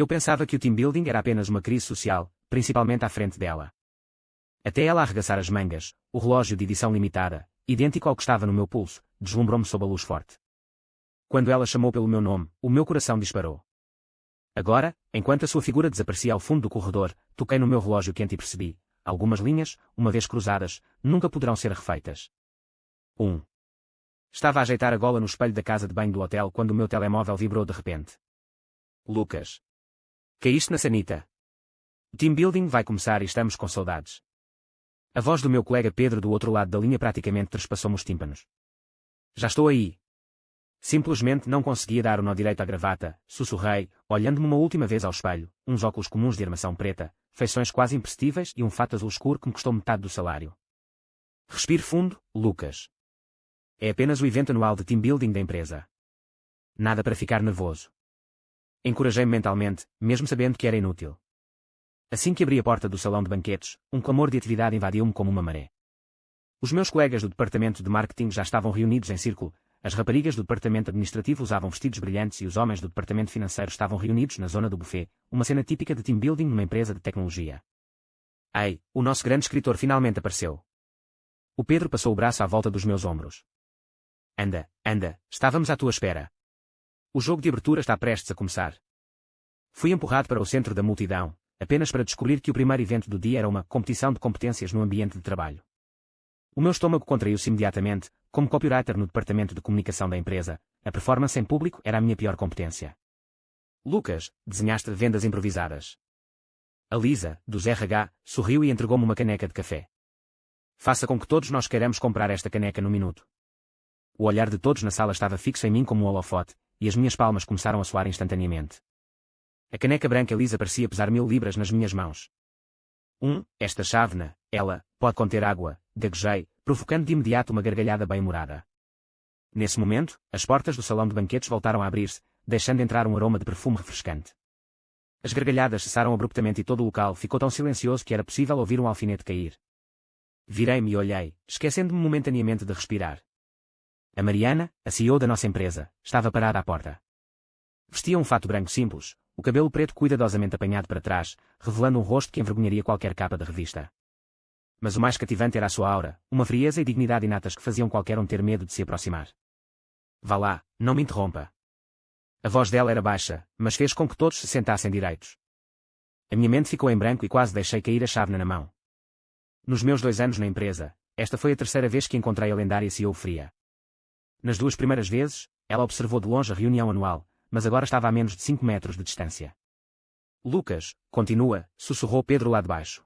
Eu pensava que o team building era apenas uma crise social, principalmente à frente dela. Até ela arregaçar as mangas, o relógio de edição limitada, idêntico ao que estava no meu pulso, deslumbrou-me sob a luz forte. Quando ela chamou pelo meu nome, o meu coração disparou. Agora, enquanto a sua figura desaparecia ao fundo do corredor, toquei no meu relógio quente e percebi: algumas linhas, uma vez cruzadas, nunca poderão ser refeitas. 1. Estava a ajeitar a gola no espelho da casa de banho do hotel quando o meu telemóvel vibrou de repente. Lucas. Caíste na sanita. O team building vai começar e estamos com saudades. A voz do meu colega Pedro do outro lado da linha praticamente trespassou-me os tímpanos. Já estou aí. Simplesmente não conseguia dar o nó direito à gravata, sussurrei, olhando-me uma última vez ao espelho, uns óculos comuns de armação preta, feições quase imperceptíveis e um fato azul escuro que me custou metade do salário. Respire fundo, Lucas. É apenas o evento anual de team building da empresa. Nada para ficar nervoso. Encorajei-me mentalmente, mesmo sabendo que era inútil. Assim que abri a porta do salão de banquetes, um clamor de atividade invadiu-me como uma maré. Os meus colegas do departamento de marketing já estavam reunidos em círculo, as raparigas do departamento administrativo usavam vestidos brilhantes e os homens do departamento financeiro estavam reunidos na zona do buffet, uma cena típica de team building numa empresa de tecnologia. Ei, o nosso grande escritor finalmente apareceu. O Pedro passou o braço à volta dos meus ombros. Anda, estávamos à tua espera. O jogo de abertura está prestes a começar. Fui empurrado para o centro da multidão, apenas para descobrir que o primeiro evento do dia era uma competição de competências no ambiente de trabalho. O meu estômago contraiu-se imediatamente, como copywriter no departamento de comunicação da empresa, a performance em público era a minha pior competência. Lucas, desenhaste vendas improvisadas. A Lisa, dos RH, sorriu e entregou-me uma caneca de café. Faça com que todos nós queiramos comprar esta caneca no minuto. O olhar de todos na sala estava fixo em mim como um holofote, e as minhas palmas começaram a soar instantaneamente. A caneca branca Lisa parecia pesar 1000 libras nas minhas mãos. Esta chávena, ela, pode conter água, gaguejei, provocando de imediato uma gargalhada bem-humorada. Nesse momento, as portas do salão de banquetes voltaram a abrir-se, deixando entrar um aroma de perfume refrescante. As gargalhadas cessaram abruptamente e todo o local ficou tão silencioso que era possível ouvir um alfinete cair. Virei-me e olhei, esquecendo-me momentaneamente de respirar. A Mariana, a CEO da nossa empresa, estava parada à porta. Vestia um fato branco simples, o cabelo preto cuidadosamente apanhado para trás, revelando um rosto que envergonharia qualquer capa de revista. Mas o mais cativante era a sua aura, uma frieza e dignidade inatas que faziam qualquer um ter medo de se aproximar. Vá lá, não me interrompa. A voz dela era baixa, mas fez com que todos se sentassem direitos. A minha mente ficou em branco e quase deixei cair a chávena na mão. Nos meus 2 anos na empresa, esta foi a terceira vez que encontrei a lendária CEO fria. Nas 2 primeiras vezes, ela observou de longe a reunião anual, mas agora estava a menos de 5 metros de distância. Lucas, continua, sussurrou Pedro lá de baixo.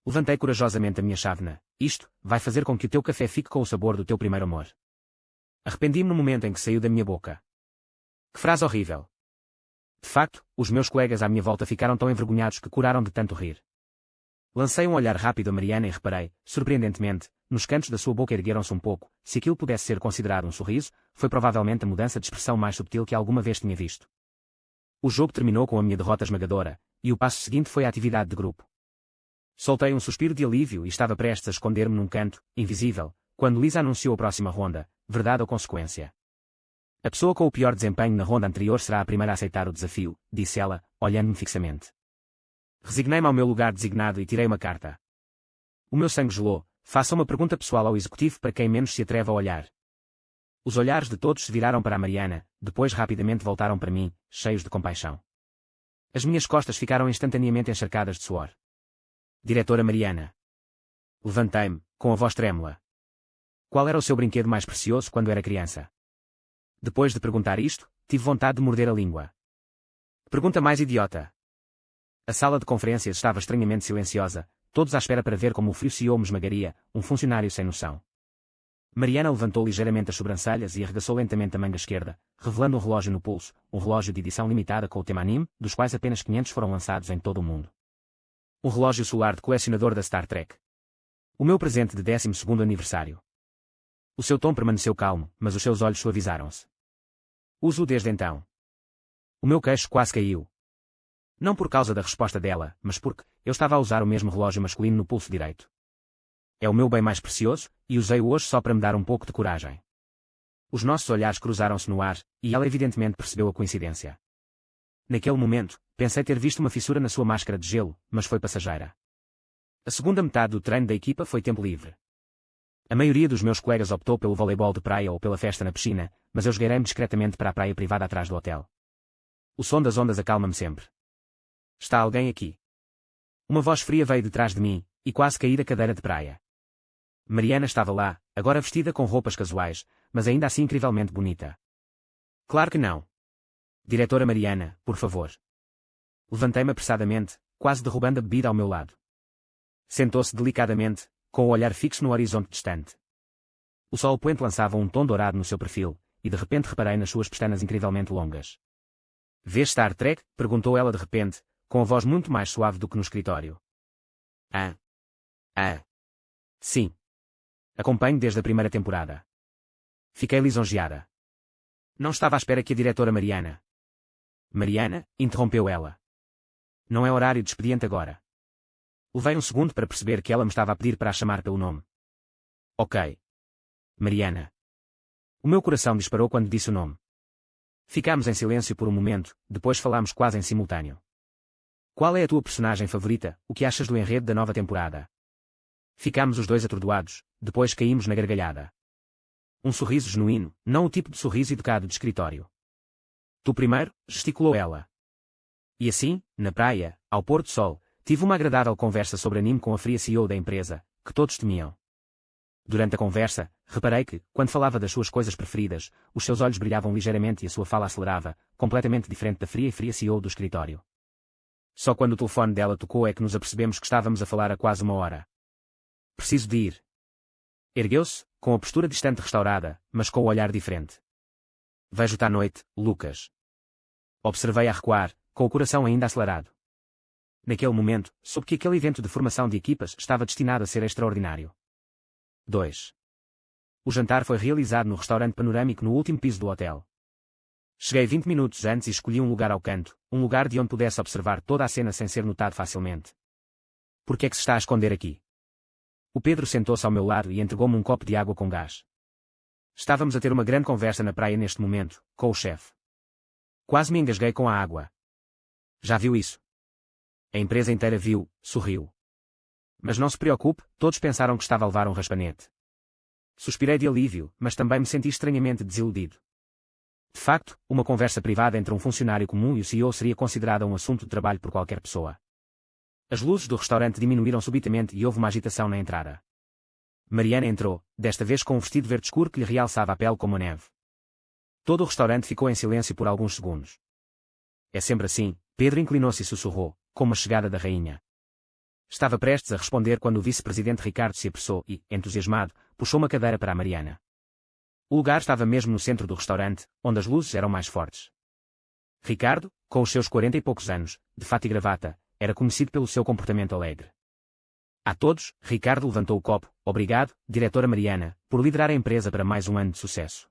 Levantei corajosamente a minha chávena. Isto vai fazer com que o teu café fique com o sabor do teu primeiro amor. Arrependi-me no momento em que saiu da minha boca. Que frase horrível. De facto, os meus colegas à minha volta ficaram tão envergonhados que curaram de tanto rir. Lancei um olhar rápido a Mariana e reparei, surpreendentemente, nos cantos da sua boca ergueram-se um pouco. Se aquilo pudesse ser considerado um sorriso, foi provavelmente a mudança de expressão mais subtil que alguma vez tinha visto. O jogo terminou com a minha derrota esmagadora, e o passo seguinte foi a atividade de grupo. Soltei um suspiro de alívio e estava prestes a esconder-me num canto, invisível, quando Lisa anunciou a próxima ronda, verdade ou consequência. A pessoa com o pior desempenho na ronda anterior será a primeira a aceitar o desafio, disse ela, olhando-me fixamente. Resignei-me ao meu lugar designado e tirei uma carta. O meu sangue gelou. Faça uma pergunta pessoal ao executivo para quem menos se atreve a olhar. Os olhares de todos se viraram para a Mariana, depois rapidamente voltaram para mim, cheios de compaixão. As minhas costas ficaram instantaneamente encharcadas de suor. Diretora Mariana. Levantei-me, com a voz trêmula. Qual era o seu brinquedo mais precioso quando era criança? Depois de perguntar isto, tive vontade de morder a língua. Pergunta mais idiota. A sala de conferências estava estranhamente silenciosa, todos à espera para ver como o frio CEO me esmagaria, um funcionário sem noção. Mariana levantou ligeiramente as sobrancelhas e arregaçou lentamente a manga esquerda, revelando um relógio no pulso, um relógio de edição limitada com o tema anime, dos quais apenas 500 foram lançados em todo o mundo. Um relógio solar de colecionador da Star Trek. O meu presente de 12º aniversário. O seu tom permaneceu calmo, mas os seus olhos suavizaram-se. Uso-o desde então. O meu queixo quase caiu. Não por causa da resposta dela, mas porque eu estava a usar o mesmo relógio masculino no pulso direito. É o meu bem mais precioso, e usei-o hoje só para me dar um pouco de coragem. Os nossos olhares cruzaram-se no ar, e ela evidentemente percebeu a coincidência. Naquele momento, pensei ter visto uma fissura na sua máscara de gelo, mas foi passageira. A segunda metade do treino da equipa foi tempo livre. A maioria dos meus colegas optou pelo voleibol de praia ou pela festa na piscina, mas eu esgueirei-me discretamente para a praia privada atrás do hotel. O som das ondas acalma-me sempre. Está alguém aqui? Uma voz fria veio de trás de mim, e quase caí da cadeira de praia. Mariana estava lá, agora vestida com roupas casuais, mas ainda assim incrivelmente bonita. Claro que não. Diretora Mariana, por favor. Levantei-me apressadamente, quase derrubando a bebida ao meu lado. Sentou-se delicadamente, com o olhar fixo no horizonte distante. O sol poente lançava um tom dourado no seu perfil, e de repente reparei nas suas pestanas incrivelmente longas. Vês Star Trek? Perguntou ela de repente, com a voz muito mais suave do que no escritório. Sim. Acompanho desde a primeira temporada. Fiquei lisonjeada. Não estava à espera que a diretora Mariana... Mariana? Interrompeu ela. Não é horário de expediente agora. Levei um segundo para perceber que ela me estava a pedir para a chamar pelo nome. Ok. Mariana. O meu coração disparou quando disse o nome. Ficámos em silêncio por um momento, depois falámos quase em simultâneo. Qual é a tua personagem favorita? O que achas do enredo da nova temporada? Ficámos os dois atordoados, depois caímos na gargalhada. Um sorriso genuíno, não o tipo de sorriso educado de escritório. Tu primeiro, gesticulou ela. E assim, na praia, ao pôr do sol, tive uma agradável conversa sobre anime com a fria CEO da empresa, que todos temiam. Durante a conversa, reparei que, quando falava das suas coisas preferidas, os seus olhos brilhavam ligeiramente e a sua fala acelerava, completamente diferente da fria CEO do escritório. Só quando o telefone dela tocou é que nos apercebemos que estávamos a falar há quase uma hora. Preciso de ir. Ergueu-se, com a postura distante restaurada, mas com o olhar diferente. Vejo-te à noite, Lucas. Observei a recuar, com o coração ainda acelerado. Naquele momento, soube que aquele evento de formação de equipas estava destinado a ser extraordinário. 2. O jantar foi realizado no restaurante panorâmico no último piso do hotel. Cheguei 20 minutos antes e escolhi um lugar ao canto, um lugar de onde pudesse observar toda a cena sem ser notado facilmente. Por que é que se está a esconder aqui? O Pedro sentou-se ao meu lado e entregou-me um copo de água com gás. Estávamos a ter uma grande conversa na praia neste momento, com o chefe. Quase me engasguei com a água. Já viu isso? A empresa inteira viu, sorriu. Mas não se preocupe, todos pensaram que estava a levar um raspanete. Suspirei de alívio, mas também me senti estranhamente desiludido. De facto, uma conversa privada entre um funcionário comum e o CEO seria considerada um assunto de trabalho por qualquer pessoa. As luzes do restaurante diminuíram subitamente e houve uma agitação na entrada. Mariana entrou, desta vez com um vestido verde escuro que lhe realçava a pele como a neve. Todo o restaurante ficou em silêncio por alguns segundos. É sempre assim, Pedro inclinou-se e sussurrou, como a chegada da rainha. Estava prestes a responder quando o vice-presidente Ricardo se apressou e, entusiasmado, puxou uma cadeira para a Mariana. O lugar estava mesmo no centro do restaurante, onde as luzes eram mais fortes. Ricardo, com os seus 40 e poucos anos, de fato e gravata, era conhecido pelo seu comportamento alegre. A todos, Ricardo levantou o copo. Obrigado, diretora Mariana, por liderar a empresa para mais um ano de sucesso.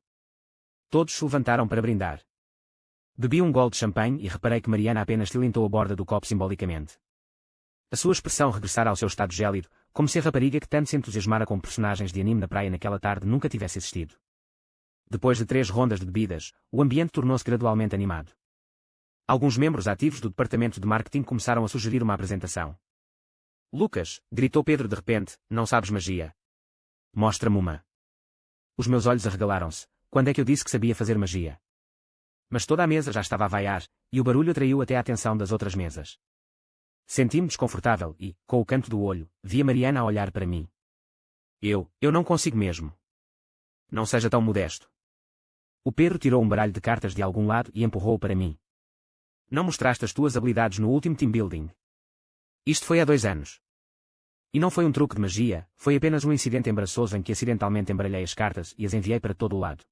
Todos se levantaram para brindar. Bebi um gole de champanhe e reparei que Mariana apenas tilintou a borda do copo simbolicamente. A sua expressão regressara ao seu estado gélido, como se a rapariga que tanto se entusiasmara com personagens de anime na praia naquela tarde nunca tivesse existido. Depois de 3 rondas de bebidas, o ambiente tornou-se gradualmente animado. Alguns membros ativos do departamento de marketing começaram a sugerir uma apresentação. Lucas, gritou Pedro de repente, não sabes magia? Mostra-me uma. Os meus olhos arregalaram-se. Quando é que eu disse que sabia fazer magia? Mas toda a mesa já estava a vaiar, e o barulho atraiu até a atenção das outras mesas. Senti-me desconfortável e, com o canto do olho, vi a Mariana a olhar para mim. Eu não consigo mesmo. Não seja tão modesto. O Pedro tirou um baralho de cartas de algum lado e empurrou-o para mim. Não mostraste as tuas habilidades no último team building. Isto foi há 2 anos. E não foi um truque de magia, foi apenas um incidente embaraçoso em que acidentalmente embaralhei as cartas e as enviei para todo o lado.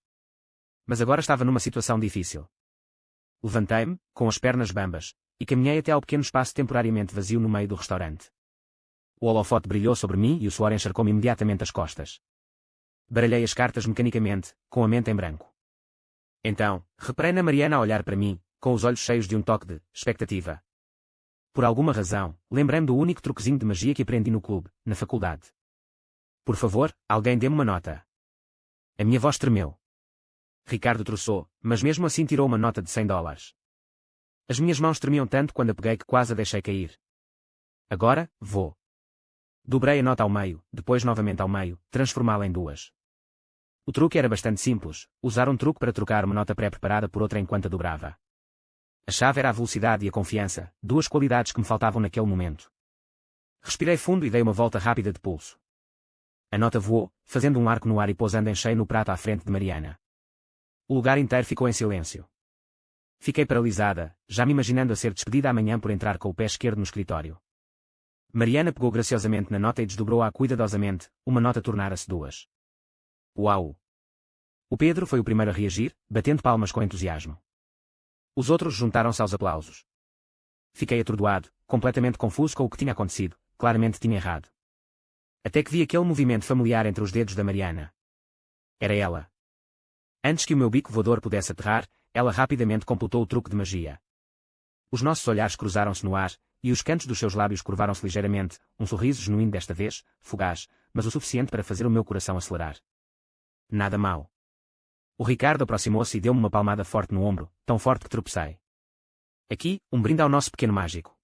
Mas agora estava numa situação difícil. Levantei-me, com as pernas bambas, e caminhei até ao pequeno espaço temporariamente vazio no meio do restaurante. O holofote brilhou sobre mim e o suor encharcou-me imediatamente as costas. Baralhei as cartas mecanicamente, com a mente em branco. Então, reparei na Mariana a olhar para mim, com os olhos cheios de um toque de expectativa. Por alguma razão, lembrei-me do único truquezinho de magia que aprendi no clube, na faculdade. Por favor, alguém dê-me uma nota. A minha voz tremeu. Ricardo troçou, mas mesmo assim tirou uma nota de $100. As minhas mãos tremiam tanto quando a peguei que quase a deixei cair. Agora, vou. Dobrei a nota ao meio, depois novamente ao meio, transformá-la em duas. O truque era bastante simples, usar um truque para trocar uma nota pré-preparada por outra enquanto a dobrava. A chave era a velocidade e a confiança, duas qualidades que me faltavam naquele momento. Respirei fundo e dei uma volta rápida de pulso. A nota voou, fazendo um arco no ar e pousando em cheio no prato à frente de Mariana. O lugar inteiro ficou em silêncio. Fiquei paralisada, já me imaginando a ser despedida amanhã por entrar com o pé esquerdo no escritório. Mariana pegou graciosamente na nota e desdobrou-a cuidadosamente, uma nota tornara-se duas. Uau! O Pedro foi o primeiro a reagir, batendo palmas com entusiasmo. Os outros juntaram-se aos aplausos. Fiquei atordoado, completamente confuso com o que tinha acontecido, claramente tinha errado. Até que vi aquele movimento familiar entre os dedos da Mariana. Era ela. Antes que o meu bico voador pudesse aterrar, ela rapidamente completou o truque de magia. Os nossos olhares cruzaram-se no ar, e os cantos dos seus lábios curvaram-se ligeiramente, um sorriso genuíno desta vez, fugaz, mas o suficiente para fazer o meu coração acelerar. Nada mal. O Ricardo aproximou-se e deu-me uma palmada forte no ombro, tão forte que tropecei. Aqui, um brinde ao nosso pequeno mágico.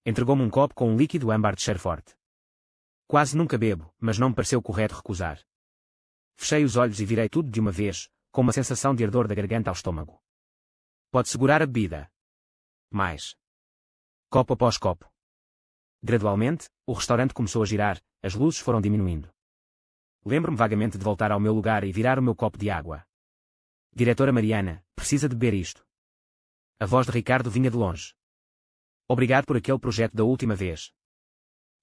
Entregou-me um copo com um líquido âmbar de cheiro forte. Quase nunca bebo, mas não me pareceu correto recusar. Fechei os olhos e virei tudo de uma vez, com uma sensação de ardor da garganta ao estômago. Pode segurar a bebida. Mais. Copo após copo. Gradualmente, o restaurante começou a girar, as luzes foram diminuindo. Lembro-me vagamente de voltar ao meu lugar e virar o meu copo de água. Diretora Mariana, precisa de beber isto. A voz de Ricardo vinha de longe. Obrigado por aquele projeto da última vez.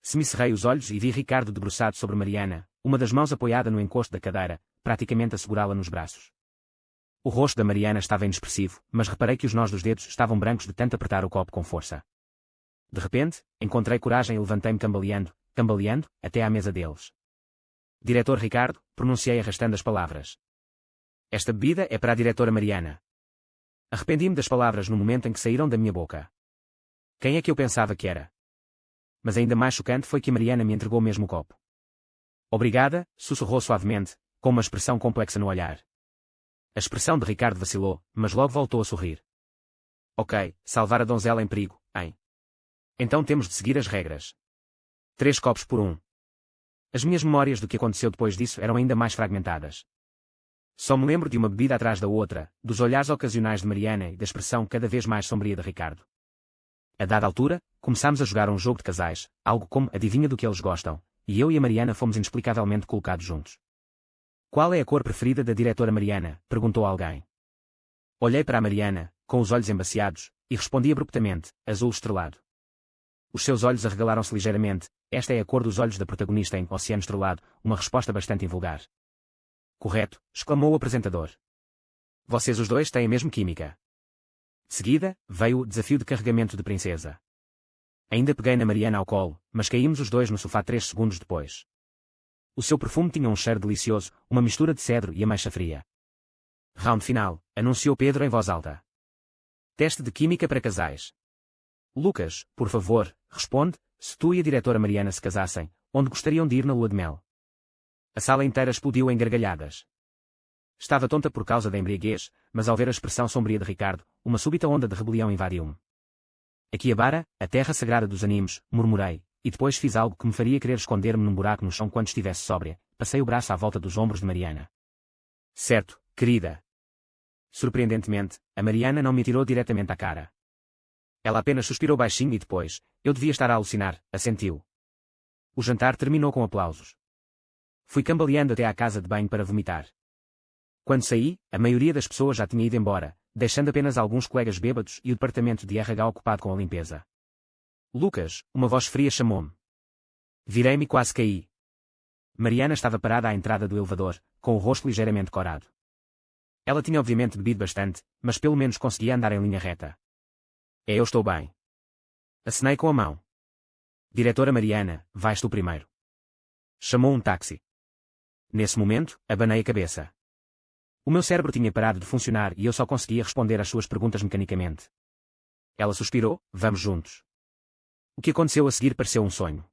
Semicerrei os olhos e vi Ricardo debruçado sobre Mariana, uma das mãos apoiada no encosto da cadeira, praticamente a segurá-la nos braços. O rosto da Mariana estava inexpressivo, mas reparei que os nós dos dedos estavam brancos de tanto apertar o copo com força. De repente, encontrei coragem e levantei-me cambaleando, até à mesa deles. Diretor Ricardo, pronunciei arrastando as palavras. Esta bebida é para a diretora Mariana. Arrependi-me das palavras no momento em que saíram da minha boca. Quem é que eu pensava que era? Mas ainda mais chocante foi que a Mariana me entregou mesmo o copo. Obrigada, sussurrou suavemente, com uma expressão complexa no olhar. A expressão de Ricardo vacilou, mas logo voltou a sorrir. Ok, salvar a donzela em perigo, hein? Então temos de seguir as regras. 3 copos por 1. As minhas memórias do que aconteceu depois disso eram ainda mais fragmentadas. Só me lembro de uma bebida atrás da outra, dos olhares ocasionais de Mariana e da expressão cada vez mais sombria de Ricardo. A dada altura, começámos a jogar um jogo de casais, algo como adivinha do que eles gostam, e eu e a Mariana fomos inexplicavelmente colocados juntos. Qual é a cor preferida da diretora Mariana? Perguntou alguém. Olhei para a Mariana, com os olhos embaciados, e respondi abruptamente, azul estrelado. Os seus olhos arregalaram-se ligeiramente, esta é a cor dos olhos da protagonista em Oceano Estrelado, uma resposta bastante invulgar. Correto, exclamou o apresentador. Vocês os dois têm a mesma química. De seguida, veio o desafio de carregamento de princesa. Ainda peguei na Mariana ao colo, mas caímos os dois no sofá 3 segundos depois. O seu perfume tinha um cheiro delicioso, uma mistura de cedro e ameixa fria. Round final, anunciou Pedro em voz alta. Teste de química para casais. Lucas, por favor, responde, se tu e a diretora Mariana se casassem, onde gostariam de ir na lua de mel? A sala inteira explodiu em gargalhadas. Estava tonta por causa da embriaguez, mas ao ver a expressão sombria de Ricardo, uma súbita onda de rebelião invadiu-me. Akihabara, a terra sagrada dos animes, murmurei, e depois fiz algo que me faria querer esconder-me num buraco no chão quando estivesse sóbria, passei o braço à volta dos ombros de Mariana. Certo, querida. Surpreendentemente, a Mariana não me atirou diretamente à cara. Ela apenas suspirou baixinho e depois, eu devia estar a alucinar, assentiu. O jantar terminou com aplausos. Fui cambaleando até à casa de banho para vomitar. Quando saí, a maioria das pessoas já tinha ido embora, deixando apenas alguns colegas bêbados e o departamento de RH ocupado com a limpeza. Lucas, uma voz fria chamou-me. Virei-me e quase caí. Mariana estava parada à entrada do elevador, com o rosto ligeiramente corado. Ela tinha obviamente bebido bastante, mas pelo menos conseguia andar em linha reta. Eu estou bem. Acenei com a mão. Diretora Mariana, vais tu primeiro. Chamou um táxi. Nesse momento, abanei a cabeça. O meu cérebro tinha parado de funcionar e eu só conseguia responder às suas perguntas mecanicamente. Ela suspirou, vamos juntos. O que aconteceu a seguir pareceu um sonho.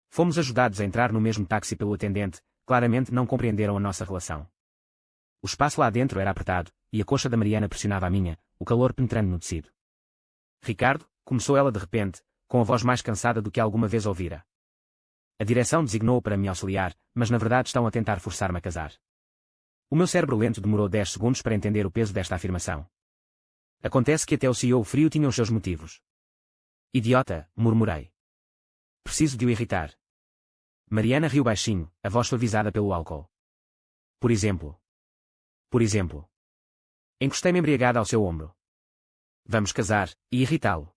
Fomos ajudados a entrar no mesmo táxi pelo atendente, claramente não compreenderam a nossa relação. O espaço lá dentro era apertado, e a coxa da Mariana pressionava a minha, o calor penetrando no tecido. Ricardo, começou ela de repente, com a voz mais cansada do que alguma vez ouvira. A direção designou-o para me auxiliar, mas na verdade estão a tentar forçar-me a casar. O meu cérebro lento demorou 10 segundos para entender o peso desta afirmação. Acontece que até o CEO frio tinha os seus motivos. Idiota, murmurei. Preciso de o irritar. Mariana riu baixinho, a voz suavizada pelo álcool. Por exemplo. Encostei-me embriagada ao seu ombro. Vamos casar, e irritá-lo.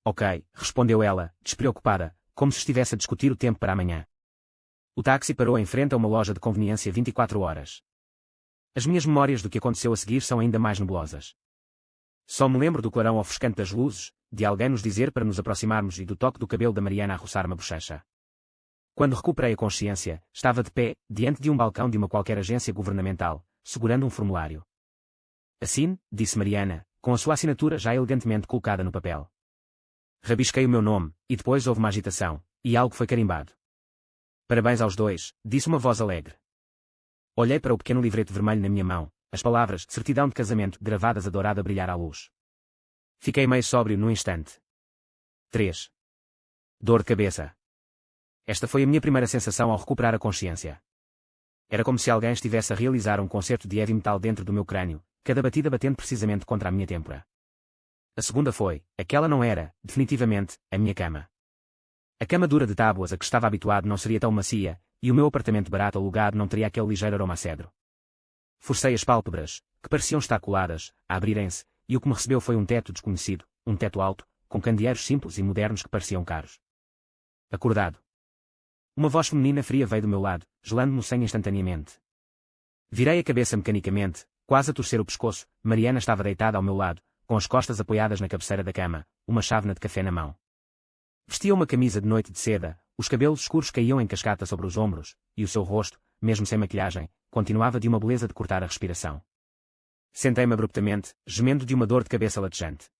Ok, respondeu ela, despreocupada, como se estivesse a discutir o tempo para amanhã. O táxi parou em frente a uma loja de conveniência 24 horas. As minhas memórias do que aconteceu a seguir são ainda mais nebulosas. Só me lembro do clarão ofuscante das luzes, de alguém nos dizer para nos aproximarmos e do toque do cabelo da Mariana a roçar-me a bochecha. Quando recuperei a consciência, estava de pé, diante de um balcão de uma qualquer agência governamental, segurando um formulário. Assine, disse Mariana, com a sua assinatura já elegantemente colocada no papel. Rabisquei o meu nome, e depois houve uma agitação, e algo foi carimbado. Parabéns aos dois, disse uma voz alegre. Olhei para o pequeno livreto vermelho na minha mão, as palavras certidão de casamento gravadas a dourado a brilhar à luz. Fiquei meio sóbrio num instante. 3. Dor de cabeça. Esta foi a minha primeira sensação ao recuperar a consciência. Era como se alguém estivesse a realizar um concerto de heavy metal dentro do meu crânio, cada batida batendo precisamente contra a minha têmpora. A segunda foi, aquela não era, definitivamente, a minha cama. A cama dura de tábuas a que estava habituado não seria tão macia, e o meu apartamento barato alugado não teria aquele ligeiro aroma a cedro. Forcei as pálpebras, que pareciam estar coladas, a abrirem-se, e o que me recebeu foi um teto desconhecido, um teto alto, com candeeiros simples e modernos que pareciam caros. Acordado. Uma voz feminina fria veio do meu lado, gelando-me o sangue instantaneamente. Virei a cabeça mecanicamente, quase a torcer o pescoço. Mariana estava deitada ao meu lado, com as costas apoiadas na cabeceira da cama, uma chávena de café na mão. Vestia uma camisa de noite de seda, os cabelos escuros caíam em cascata sobre os ombros, e o seu rosto, mesmo sem maquilhagem, continuava de uma beleza de cortar a respiração. Sentei-me abruptamente, gemendo de uma dor de cabeça latejante.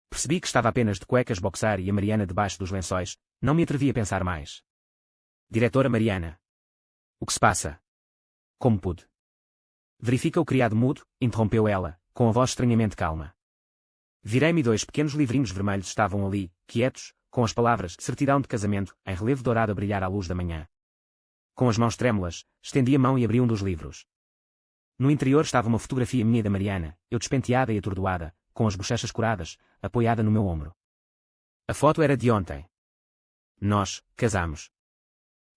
Percebi que estava apenas de cuecas boxar e a Mariana debaixo dos lençóis, não me atrevi a pensar mais. Diretora Mariana. O que se passa? Como pude? Verifica o criado mudo, interrompeu ela, com a voz estranhamente calma. Virei-me e 2 pequenos livrinhos vermelhos estavam ali, quietos, com as palavras certidão de casamento, em relevo dourado a brilhar à luz da manhã. Com as mãos trêmulas, estendi a mão e abri um dos livros. No interior estava uma fotografia minha e da Mariana, eu despenteada e atordoada, com as bochechas curadas, apoiada no meu ombro. A foto era de ontem. Nós, casamos.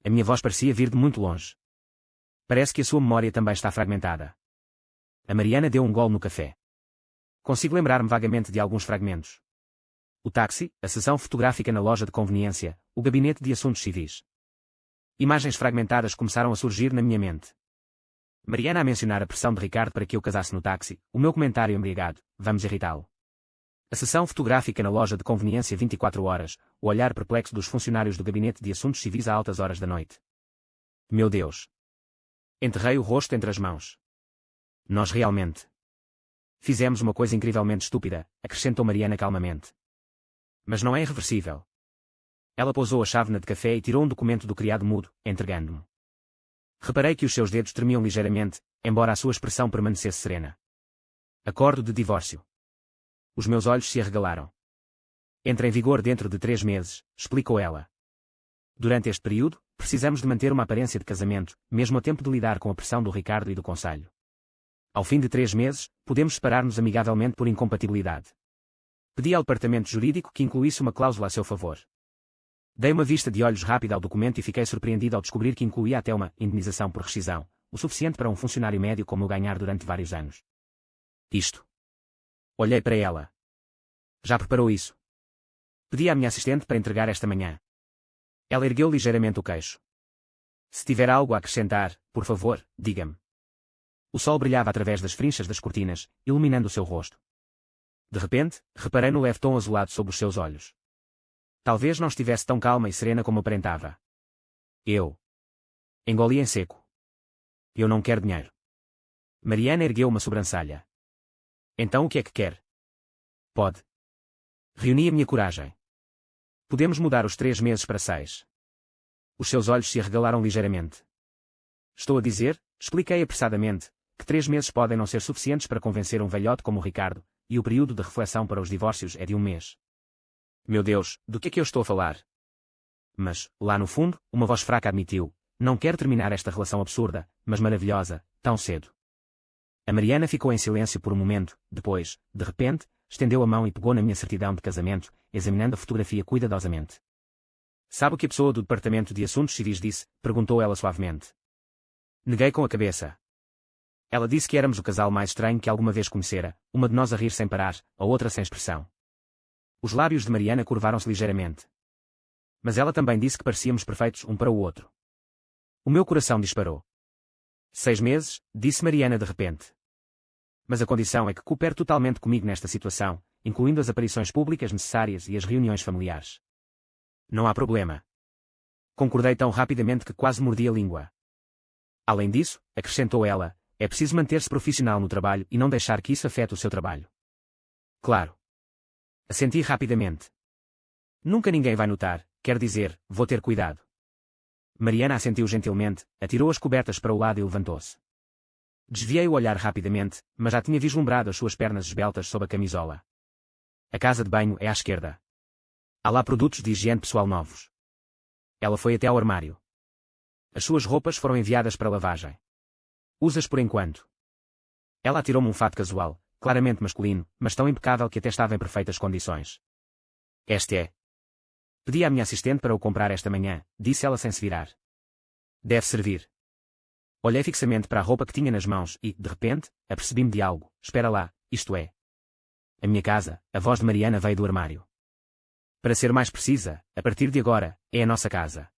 A minha voz parecia vir de muito longe. Parece que a sua memória também está fragmentada. A Mariana deu um gole no café. Consigo lembrar-me vagamente de alguns fragmentos. O táxi, a sessão fotográfica na loja de conveniência, o gabinete de assuntos civis. Imagens fragmentadas começaram a surgir na minha mente. Mariana a mencionar a pressão de Ricardo para que eu casasse no táxi, o meu comentário embriagado, vamos irritá-lo. A sessão fotográfica na loja de conveniência 24 horas, o olhar perplexo dos funcionários do gabinete de assuntos civis a altas horas da noite. Meu Deus! Enterrei o rosto entre as mãos. Nós realmente fizemos uma coisa incrivelmente estúpida, acrescentou Mariana calmamente. Mas não é irreversível. Ela pousou a chávena de café e tirou um documento do criado mudo, entregando-me. Reparei que os seus dedos tremiam ligeiramente, embora a sua expressão permanecesse serena. Acordo de divórcio. Os meus olhos se arregalaram. Entra em vigor dentro de 3 meses, explicou ela. Durante este período, precisamos de manter uma aparência de casamento, mesmo a tempo de lidar com a pressão do Ricardo e do Conselho. Ao fim de 3 meses, podemos separar-nos amigavelmente por incompatibilidade. Pedi ao departamento jurídico que incluísse uma cláusula a seu favor. Dei uma vista de olhos rápida ao documento e fiquei surpreendido ao descobrir que incluía até uma indenização por rescisão, o suficiente para um funcionário médio como eu ganhar durante vários anos. Isto. Olhei para ela. Já preparou isso? Pedi à minha assistente para entregar esta manhã. Ela ergueu ligeiramente o queixo. Se tiver algo a acrescentar, por favor, diga-me. O sol brilhava através das frinchas das cortinas, iluminando o seu rosto. De repente, reparei no leve tom azulado sob os seus olhos. Talvez não estivesse tão calma e serena como aparentava. Eu engoli em seco. Eu não quero dinheiro. Mariana ergueu uma sobrancelha. Então o que é que quer? Pode. Reuni a minha coragem. Podemos mudar os 3 meses para 6. Os seus olhos se arregalaram ligeiramente. Estou a dizer, expliquei apressadamente, que 3 meses podem não ser suficientes para convencer um velhote como o Ricardo, e o período de reflexão para os divórcios é de 1 mês. Meu Deus, do que é que eu estou a falar? Mas, lá no fundo, uma voz fraca admitiu: não quero terminar esta relação absurda, mas maravilhosa, tão cedo. A Mariana ficou em silêncio por um momento, depois, de repente, estendeu a mão e pegou na minha certidão de casamento, examinando a fotografia cuidadosamente. Sabe o que a pessoa do Departamento de Assuntos Civis disse? Perguntou ela suavemente. Neguei com a cabeça. Ela disse que éramos o casal mais estranho que alguma vez conhecera, uma de nós a rir sem parar, a outra sem expressão. Os lábios de Mariana curvaram-se ligeiramente. Mas ela também disse que parecíamos perfeitos um para o outro. O meu coração disparou. 6 meses, disse Mariana de repente. Mas a condição é que coopere totalmente comigo nesta situação, incluindo as aparições públicas necessárias e as reuniões familiares. Não há problema. Concordei tão rapidamente que quase mordi a língua. Além disso, acrescentou ela, é preciso manter-se profissional no trabalho e não deixar que isso afete o seu trabalho. Claro. Assenti rapidamente. Nunca ninguém vai notar, quer dizer, vou ter cuidado. Mariana assentiu gentilmente, atirou as cobertas para o lado e levantou-se. Desviei o olhar rapidamente, mas já tinha vislumbrado as suas pernas esbeltas sob a camisola. A casa de banho é à esquerda. Há lá produtos de higiene pessoal novos. Ela foi até ao armário. As suas roupas foram enviadas para lavagem. Usa-as por enquanto. Ela atirou-me um fato casual, claramente masculino, mas tão impecável que até estava em perfeitas condições. Este é. Pedi à minha assistente para o comprar esta manhã, disse ela sem se virar. Deve servir. Olhei fixamente para a roupa que tinha nas mãos e, de repente, apercebi-me de algo. Espera lá, isto é. A minha casa, a voz de Mariana veio do armário. Para ser mais precisa, a partir de agora, é a nossa casa.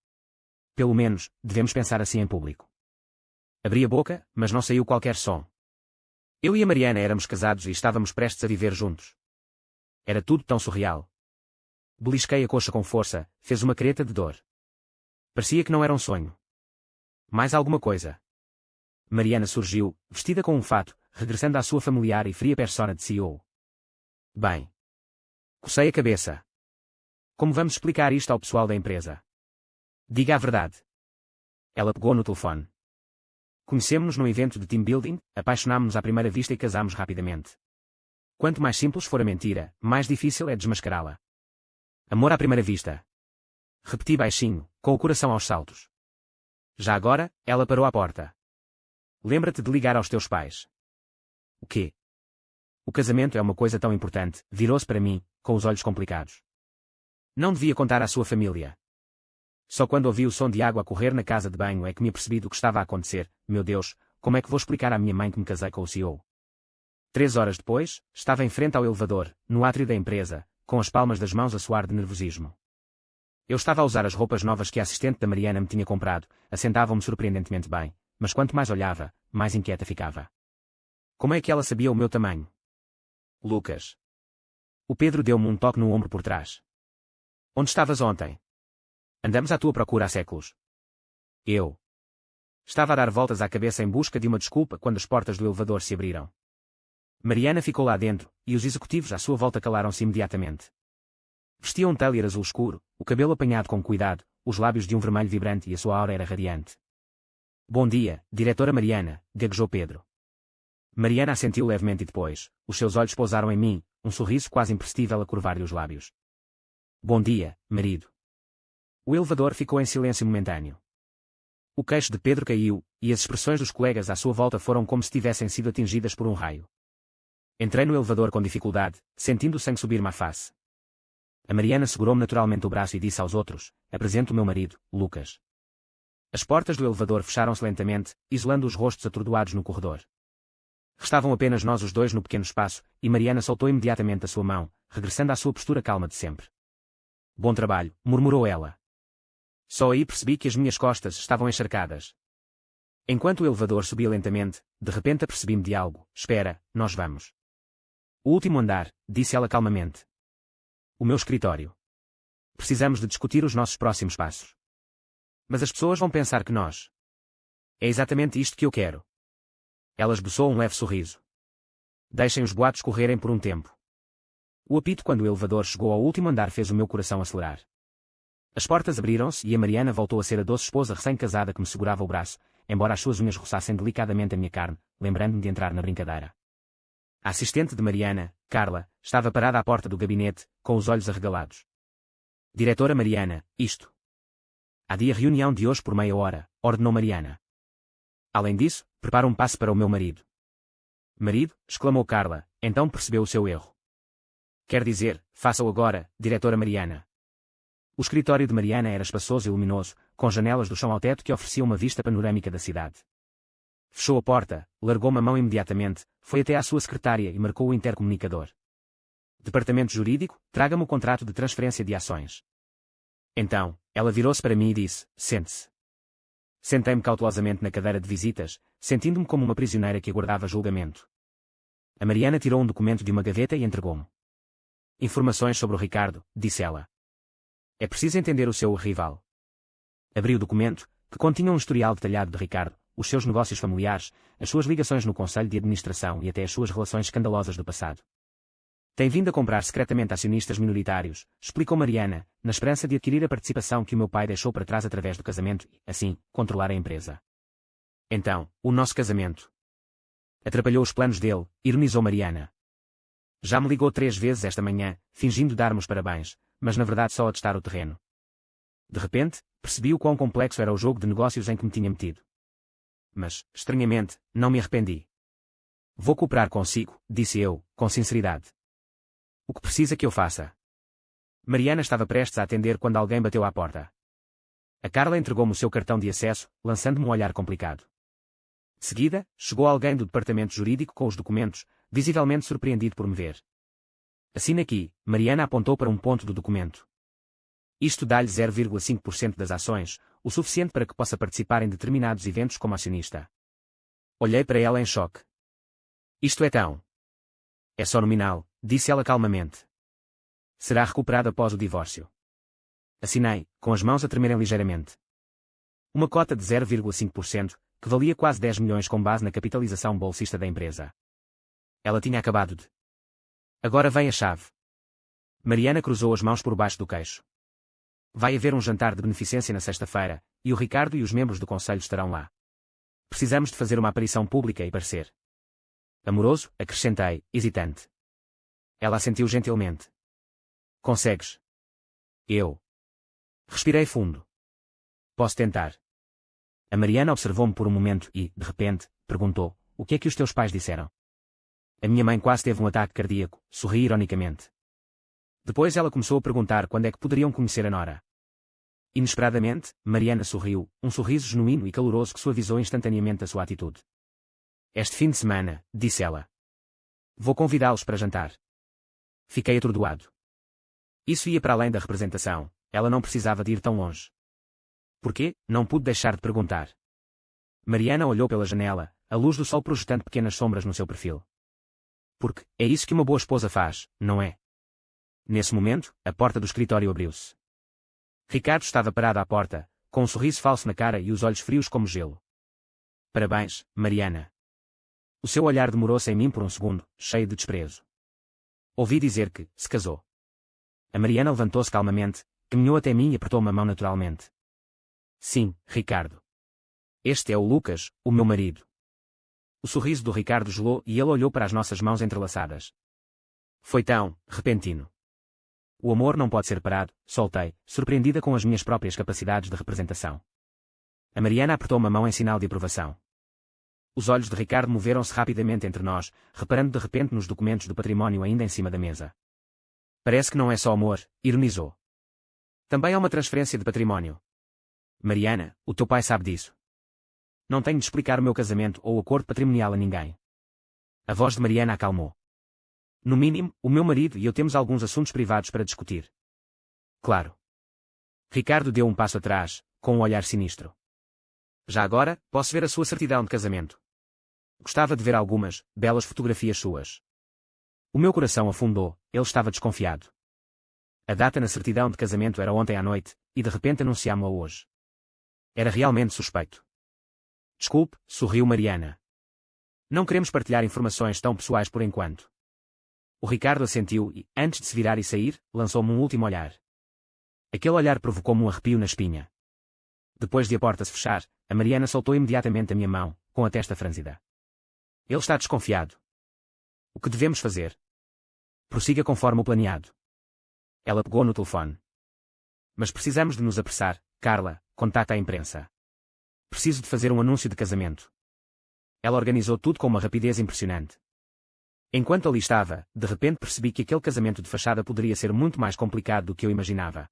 Pelo menos, devemos pensar assim em público. Abri a boca, mas não saiu qualquer som. Eu e a Mariana éramos casados e estávamos prestes a viver juntos. Era tudo tão surreal. Belisquei a coxa com força, fez uma careta de dor. Parecia que não era um sonho. Mais alguma coisa. Mariana surgiu, vestida com um fato, regressando à sua familiar e fria persona de CEO. Bem. Cocei a cabeça. Como vamos explicar isto ao pessoal da empresa? Diga a verdade. Ela pegou no telefone. Conhecemos-nos num evento de team building, apaixonámo-nos à primeira vista e casámos rapidamente. Quanto mais simples for a mentira, mais difícil é desmascará-la. Amor à primeira vista. Repeti baixinho, com o coração aos saltos. Já agora, ela parou à porta. Lembra-te de ligar aos teus pais. O quê? O casamento é uma coisa tão importante, virou-se para mim, com os olhos complicados. Não devia contar à sua família. Só quando ouvi o som de água a correr na casa de banho é que me apercebi do que estava a acontecer. Meu Deus, como é que vou explicar à minha mãe que me casei com o CEO? 3 horas depois, estava em frente ao elevador, no átrio da empresa, com as palmas das mãos a suar de nervosismo. Eu estava a usar as roupas novas que a assistente da Mariana me tinha comprado, assentavam-me surpreendentemente bem, mas quanto mais olhava, mais inquieta ficava. Como é que ela sabia o meu tamanho? Lucas. O Pedro deu-me um toque no ombro por trás. Onde estavas ontem? Andamos à tua procura há séculos. Eu. Estava a dar voltas à cabeça em busca de uma desculpa quando as portas do elevador se abriram. Mariana ficou lá dentro, e os executivos à sua volta calaram-se imediatamente. Vestia um tailor azul escuro, o cabelo apanhado com cuidado, os lábios de um vermelho vibrante e a sua aura era radiante. Bom dia, diretora Mariana, gaguejou Pedro. Mariana assentiu levemente e depois, os seus olhos pousaram em mim, um sorriso quase imperceptível a curvar-lhe os lábios. Bom dia, marido. O elevador ficou em silêncio momentâneo. O queixo de Pedro caiu, e as expressões dos colegas à sua volta foram como se tivessem sido atingidas por um raio. Entrei no elevador com dificuldade, sentindo o sangue subir-me à face. A Mariana segurou-me naturalmente o braço e disse aos outros: apresento o meu marido, Lucas. As portas do elevador fecharam-se lentamente, isolando os rostos atordoados no corredor. Restavam apenas nós os dois no pequeno espaço, e Mariana soltou imediatamente a sua mão, regressando à sua postura calma de sempre. Bom trabalho, murmurou ela. Só aí percebi que as minhas costas estavam encharcadas. Enquanto o elevador subia lentamente, de repente apercebi-me de algo. Espera, nós vamos. O último andar, disse ela calmamente. O meu escritório. Precisamos de discutir os nossos próximos passos. Mas as pessoas vão pensar que nós. É exatamente isto que eu quero. Ela esboçou um leve sorriso. Deixem os boatos correrem por um tempo. O apito quando o elevador chegou ao último andar fez o meu coração acelerar. As portas abriram-se e a Mariana voltou a ser a doce esposa recém-casada que me segurava o braço, embora as suas unhas roçassem delicadamente a minha carne, lembrando-me de entrar na brincadeira. A assistente de Mariana, Carla, estava parada à porta do gabinete, com os olhos arregalados. Diretora Mariana, isto. Adia a reunião de hoje por meia hora, ordenou Mariana. Além disso, prepara um passe para o meu marido. Marido? Exclamou Carla, então percebeu o seu erro. Quer dizer, faça-o agora, diretora Mariana. O escritório de Mariana era espaçoso e luminoso, com janelas do chão ao teto que ofereciam uma vista panorâmica da cidade. Fechou a porta, largou-me a mão imediatamente, foi até à sua secretária e marcou o intercomunicador. Departamento Jurídico, traga-me o contrato de transferência de ações. Então, ela virou-se para mim e disse, sente-se. Sentei-me cautelosamente na cadeira de visitas, sentindo-me como uma prisioneira que aguardava julgamento. A Mariana tirou um documento de uma gaveta e entregou-me. Informações sobre o Ricardo, disse ela. É preciso entender o seu rival. Abri o documento, que continha um historial detalhado de Ricardo, os seus negócios familiares, as suas ligações no Conselho de Administração e até as suas relações escandalosas do passado. Tem vindo a comprar secretamente acionistas minoritários, explicou Mariana, na esperança de adquirir a participação que o meu pai deixou para trás através do casamento e, assim, controlar a empresa. Então, o nosso casamento. Atrapalhou os planos dele, ironizou Mariana. Já me ligou 3 vezes esta manhã, fingindo dar-me os parabéns, mas na verdade só a testar o terreno. De repente, percebi o quão complexo era o jogo de negócios em que me tinha metido. Mas, estranhamente, não me arrependi. Vou cooperar consigo, disse eu, com sinceridade. O que precisa que eu faça? Mariana estava prestes a atender quando alguém bateu à porta. A Carla entregou-me o seu cartão de acesso, lançando-me um olhar complicado. De seguida, chegou alguém do departamento jurídico com os documentos, visivelmente surpreendido por me ver. Assina aqui, Mariana apontou para um ponto do documento. Isto dá-lhe 0,5% das ações, o suficiente para que possa participar em determinados eventos como acionista. Olhei para ela em choque. Isto é tão. É só nominal, disse ela calmamente. Será recuperado após o divórcio. Assinei, com as mãos a tremerem ligeiramente. Uma cota de 0,5%, que valia quase 10 milhões com base na capitalização bolsista da empresa. Ela tinha acabado de. Agora vem a chave. Mariana cruzou as mãos por baixo do queixo. Vai haver um jantar de beneficência na sexta-feira, e o Ricardo e os membros do conselho estarão lá. Precisamos de fazer uma aparição pública e parecer. Amoroso, acrescentei, hesitante. Ela assentiu gentilmente. Consegues? Eu. Respirei fundo. Posso tentar. A Mariana observou-me por um momento e, de repente, perguntou, o que é que os teus pais disseram? A minha mãe quase teve um ataque cardíaco, sorri ironicamente. Depois ela começou a perguntar quando é que poderiam conhecer a nora. Inesperadamente, Mariana sorriu, um sorriso genuíno e caloroso que suavizou instantaneamente a sua atitude. Este fim de semana, disse ela. Vou convidá-los para jantar. Fiquei atordoado. Isso ia para além da representação, ela não precisava de ir tão longe. Porquê? Não pude deixar de perguntar. Mariana olhou pela janela, a luz do sol projetando pequenas sombras no seu perfil. Porque, é isso que uma boa esposa faz, não é? Nesse momento, a porta do escritório abriu-se. Ricardo estava parado à porta, com um sorriso falso na cara e os olhos frios como gelo. Parabéns, Mariana. O seu olhar demorou-se em mim por um segundo, cheio de desprezo. Ouvi dizer que se casou. A Mariana levantou-se calmamente, caminhou até mim e apertou-me a mão naturalmente. Sim, Ricardo. Este é o Lucas, o meu marido. O sorriso do Ricardo gelou e ele olhou para as nossas mãos entrelaçadas. Foi tão repentino. O amor não pode ser parado, soltei, surpreendida com as minhas próprias capacidades de representação. A Mariana apertou-me a mão em sinal de aprovação. Os olhos de Ricardo moveram-se rapidamente entre nós, reparando de repente nos documentos do património ainda em cima da mesa. Parece que não é só amor, ironizou. Também há uma transferência de património. Mariana, o teu pai sabe disso. Não tenho de explicar o meu casamento ou o acordo patrimonial a ninguém. A voz de Mariana acalmou. No mínimo, o meu marido e eu temos alguns assuntos privados para discutir. Claro. Ricardo deu um passo atrás, com um olhar sinistro. Já agora, posso ver a sua certidão de casamento. Gostava de ver algumas, belas fotografias suas. O meu coração afundou, ele estava desconfiado. A data na certidão de casamento era ontem à noite, e de repente anunciámo-a hoje. Era realmente suspeito. Desculpe, sorriu Mariana. Não queremos partilhar informações tão pessoais por enquanto. O Ricardo assentiu e, antes de se virar e sair, lançou-me um último olhar. Aquele olhar provocou-me um arrepio na espinha. Depois de a porta se fechar, a Mariana soltou imediatamente a minha mão, com a testa franzida. Ele está desconfiado. O O que devemos fazer? Prossiga conforme o planeado. Ela pegou no telefone. Mas precisamos de nos apressar, Carla, contacta a imprensa. Preciso de fazer um anúncio de casamento. Ela organizou tudo com uma rapidez impressionante. Enquanto ali estava, de repente percebi que aquele casamento de fachada poderia ser muito mais complicado do que eu imaginava.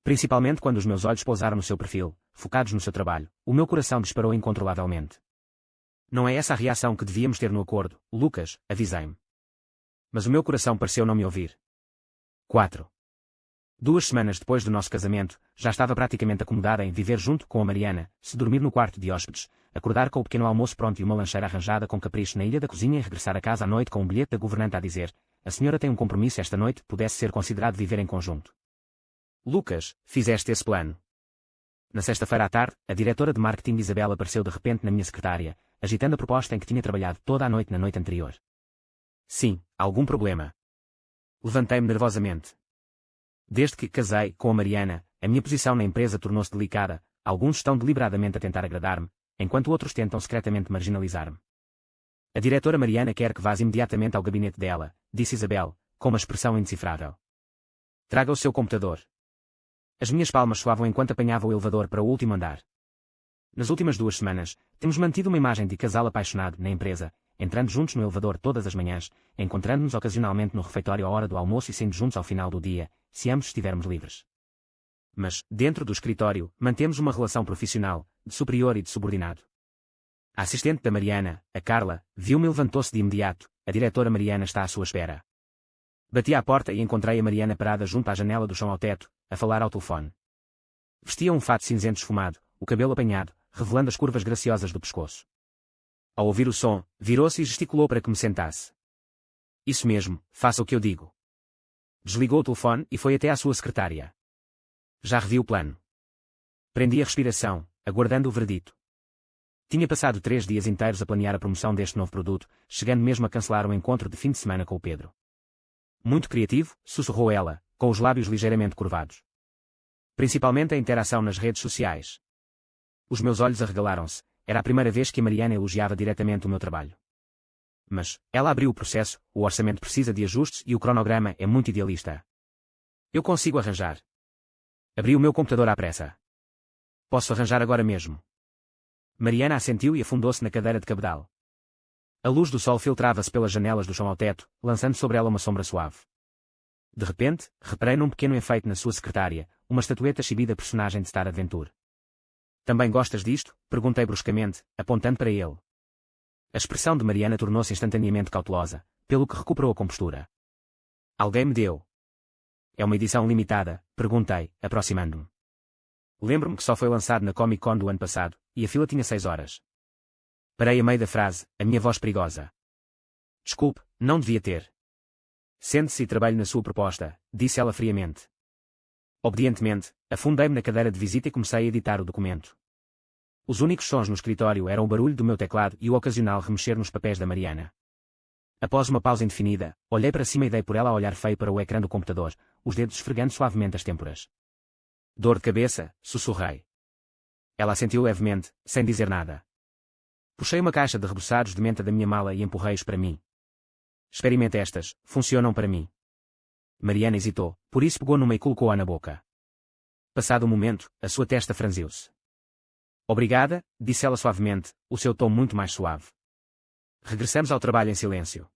Principalmente quando os meus olhos pousaram no seu perfil, focados no seu trabalho, o meu coração disparou incontrolavelmente. Não é essa a reação que devíamos ter no acordo, Lucas, avisei-me. Mas o meu coração pareceu não me ouvir. 4. 2 semanas depois do nosso casamento, já estava praticamente acomodada em viver junto com a Mariana, se dormir no quarto de hóspedes, acordar com o pequeno almoço pronto e uma lancheira arranjada com capricho na ilha da cozinha e regressar a casa à noite com um bilhete da governanta a dizer: a senhora tem um compromisso esta noite, pudesse ser considerado viver em conjunto. Lucas, fizeste esse plano. Na sexta-feira à tarde, a diretora de marketing Isabel apareceu de repente na minha secretária, agitando a proposta em que tinha trabalhado toda a noite na noite anterior. Sim, algum problema. Levantei-me nervosamente. Desde que casei com a Mariana, a minha posição na empresa tornou-se delicada, alguns estão deliberadamente a tentar agradar-me, enquanto outros tentam secretamente marginalizar-me. A diretora Mariana quer que vás imediatamente ao gabinete dela, disse Isabel, com uma expressão indecifrável. Traga o seu computador. As minhas palmas soavam enquanto apanhava o elevador para o último andar. Nas últimas 2 semanas, temos mantido uma imagem de casal apaixonado na empresa, entrando juntos no elevador todas as manhãs, encontrando-nos ocasionalmente no refeitório à hora do almoço e saindo juntos ao final do dia, se ambos estivermos livres. Mas, dentro do escritório, mantemos uma relação profissional, de superior e de subordinado. A assistente da Mariana, a Carla, viu-me e levantou-se de imediato. A diretora Mariana está à sua espera. Bati à porta e encontrei a Mariana parada junto à janela do chão ao teto, a falar ao telefone. Vestia um fato cinzento esfumado, o cabelo apanhado, revelando as curvas graciosas do pescoço. Ao ouvir o som, virou-se e gesticulou para que me sentasse. Isso mesmo, faça o que eu digo. Desligou o telefone e foi até à sua secretária. Já revi o plano. Prendi a respiração, aguardando o veredito. Tinha passado 3 dias inteiros a planear a promoção deste novo produto, chegando mesmo a cancelar um encontro de fim de semana com o Pedro. Muito criativo, sussurrou ela, com os lábios ligeiramente curvados. Principalmente a interação nas redes sociais. Os meus olhos arregalaram-se, era a primeira vez que a Mariana elogiava diretamente o meu trabalho. Mas, ela abriu o processo, o orçamento precisa de ajustes e o cronograma é muito idealista. Eu consigo arranjar. Abri o meu computador à pressa. Posso arranjar agora mesmo. Mariana assentiu e afundou-se na cadeira de cabedal. A luz do sol filtrava-se pelas janelas do chão ao teto, lançando sobre ela uma sombra suave. De repente, reparei num pequeno enfeite na sua secretária, uma estatueta exibida personagem de Star Adventure. Também gostas disto? Perguntei bruscamente, apontando para ele. A expressão de Mariana tornou-se instantaneamente cautelosa, pelo que recuperou a compostura. Alguém me deu. É uma edição limitada? Perguntei, aproximando-me. Lembro-me que só foi lançado na Comic Con do ano passado, e a fila tinha 6 horas. Parei a meio da frase, a minha voz perigosa. Desculpe, não devia ter. Sente-se e trabalhe na sua proposta, disse ela friamente. Obedientemente, afundei-me na cadeira de visita e comecei a editar o documento. Os únicos sons no escritório eram o barulho do meu teclado e o ocasional remexer nos papéis da Mariana. Após uma pausa indefinida, olhei para cima e dei por ela a olhar feio para o ecrã do computador, os dedos esfregando suavemente as têmporas. Dor de cabeça, sussurrei. Ela assentiu levemente, sem dizer nada. Puxei uma caixa de reboçados de menta da minha mala e empurrei-os para mim. Experimente estas, funcionam para mim. Mariana hesitou, por isso pegou numa e colocou-a na boca. Passado um momento, a sua testa franziu-se. Obrigada, disse ela suavemente, o seu tom muito mais suave. Regressamos ao trabalho em silêncio.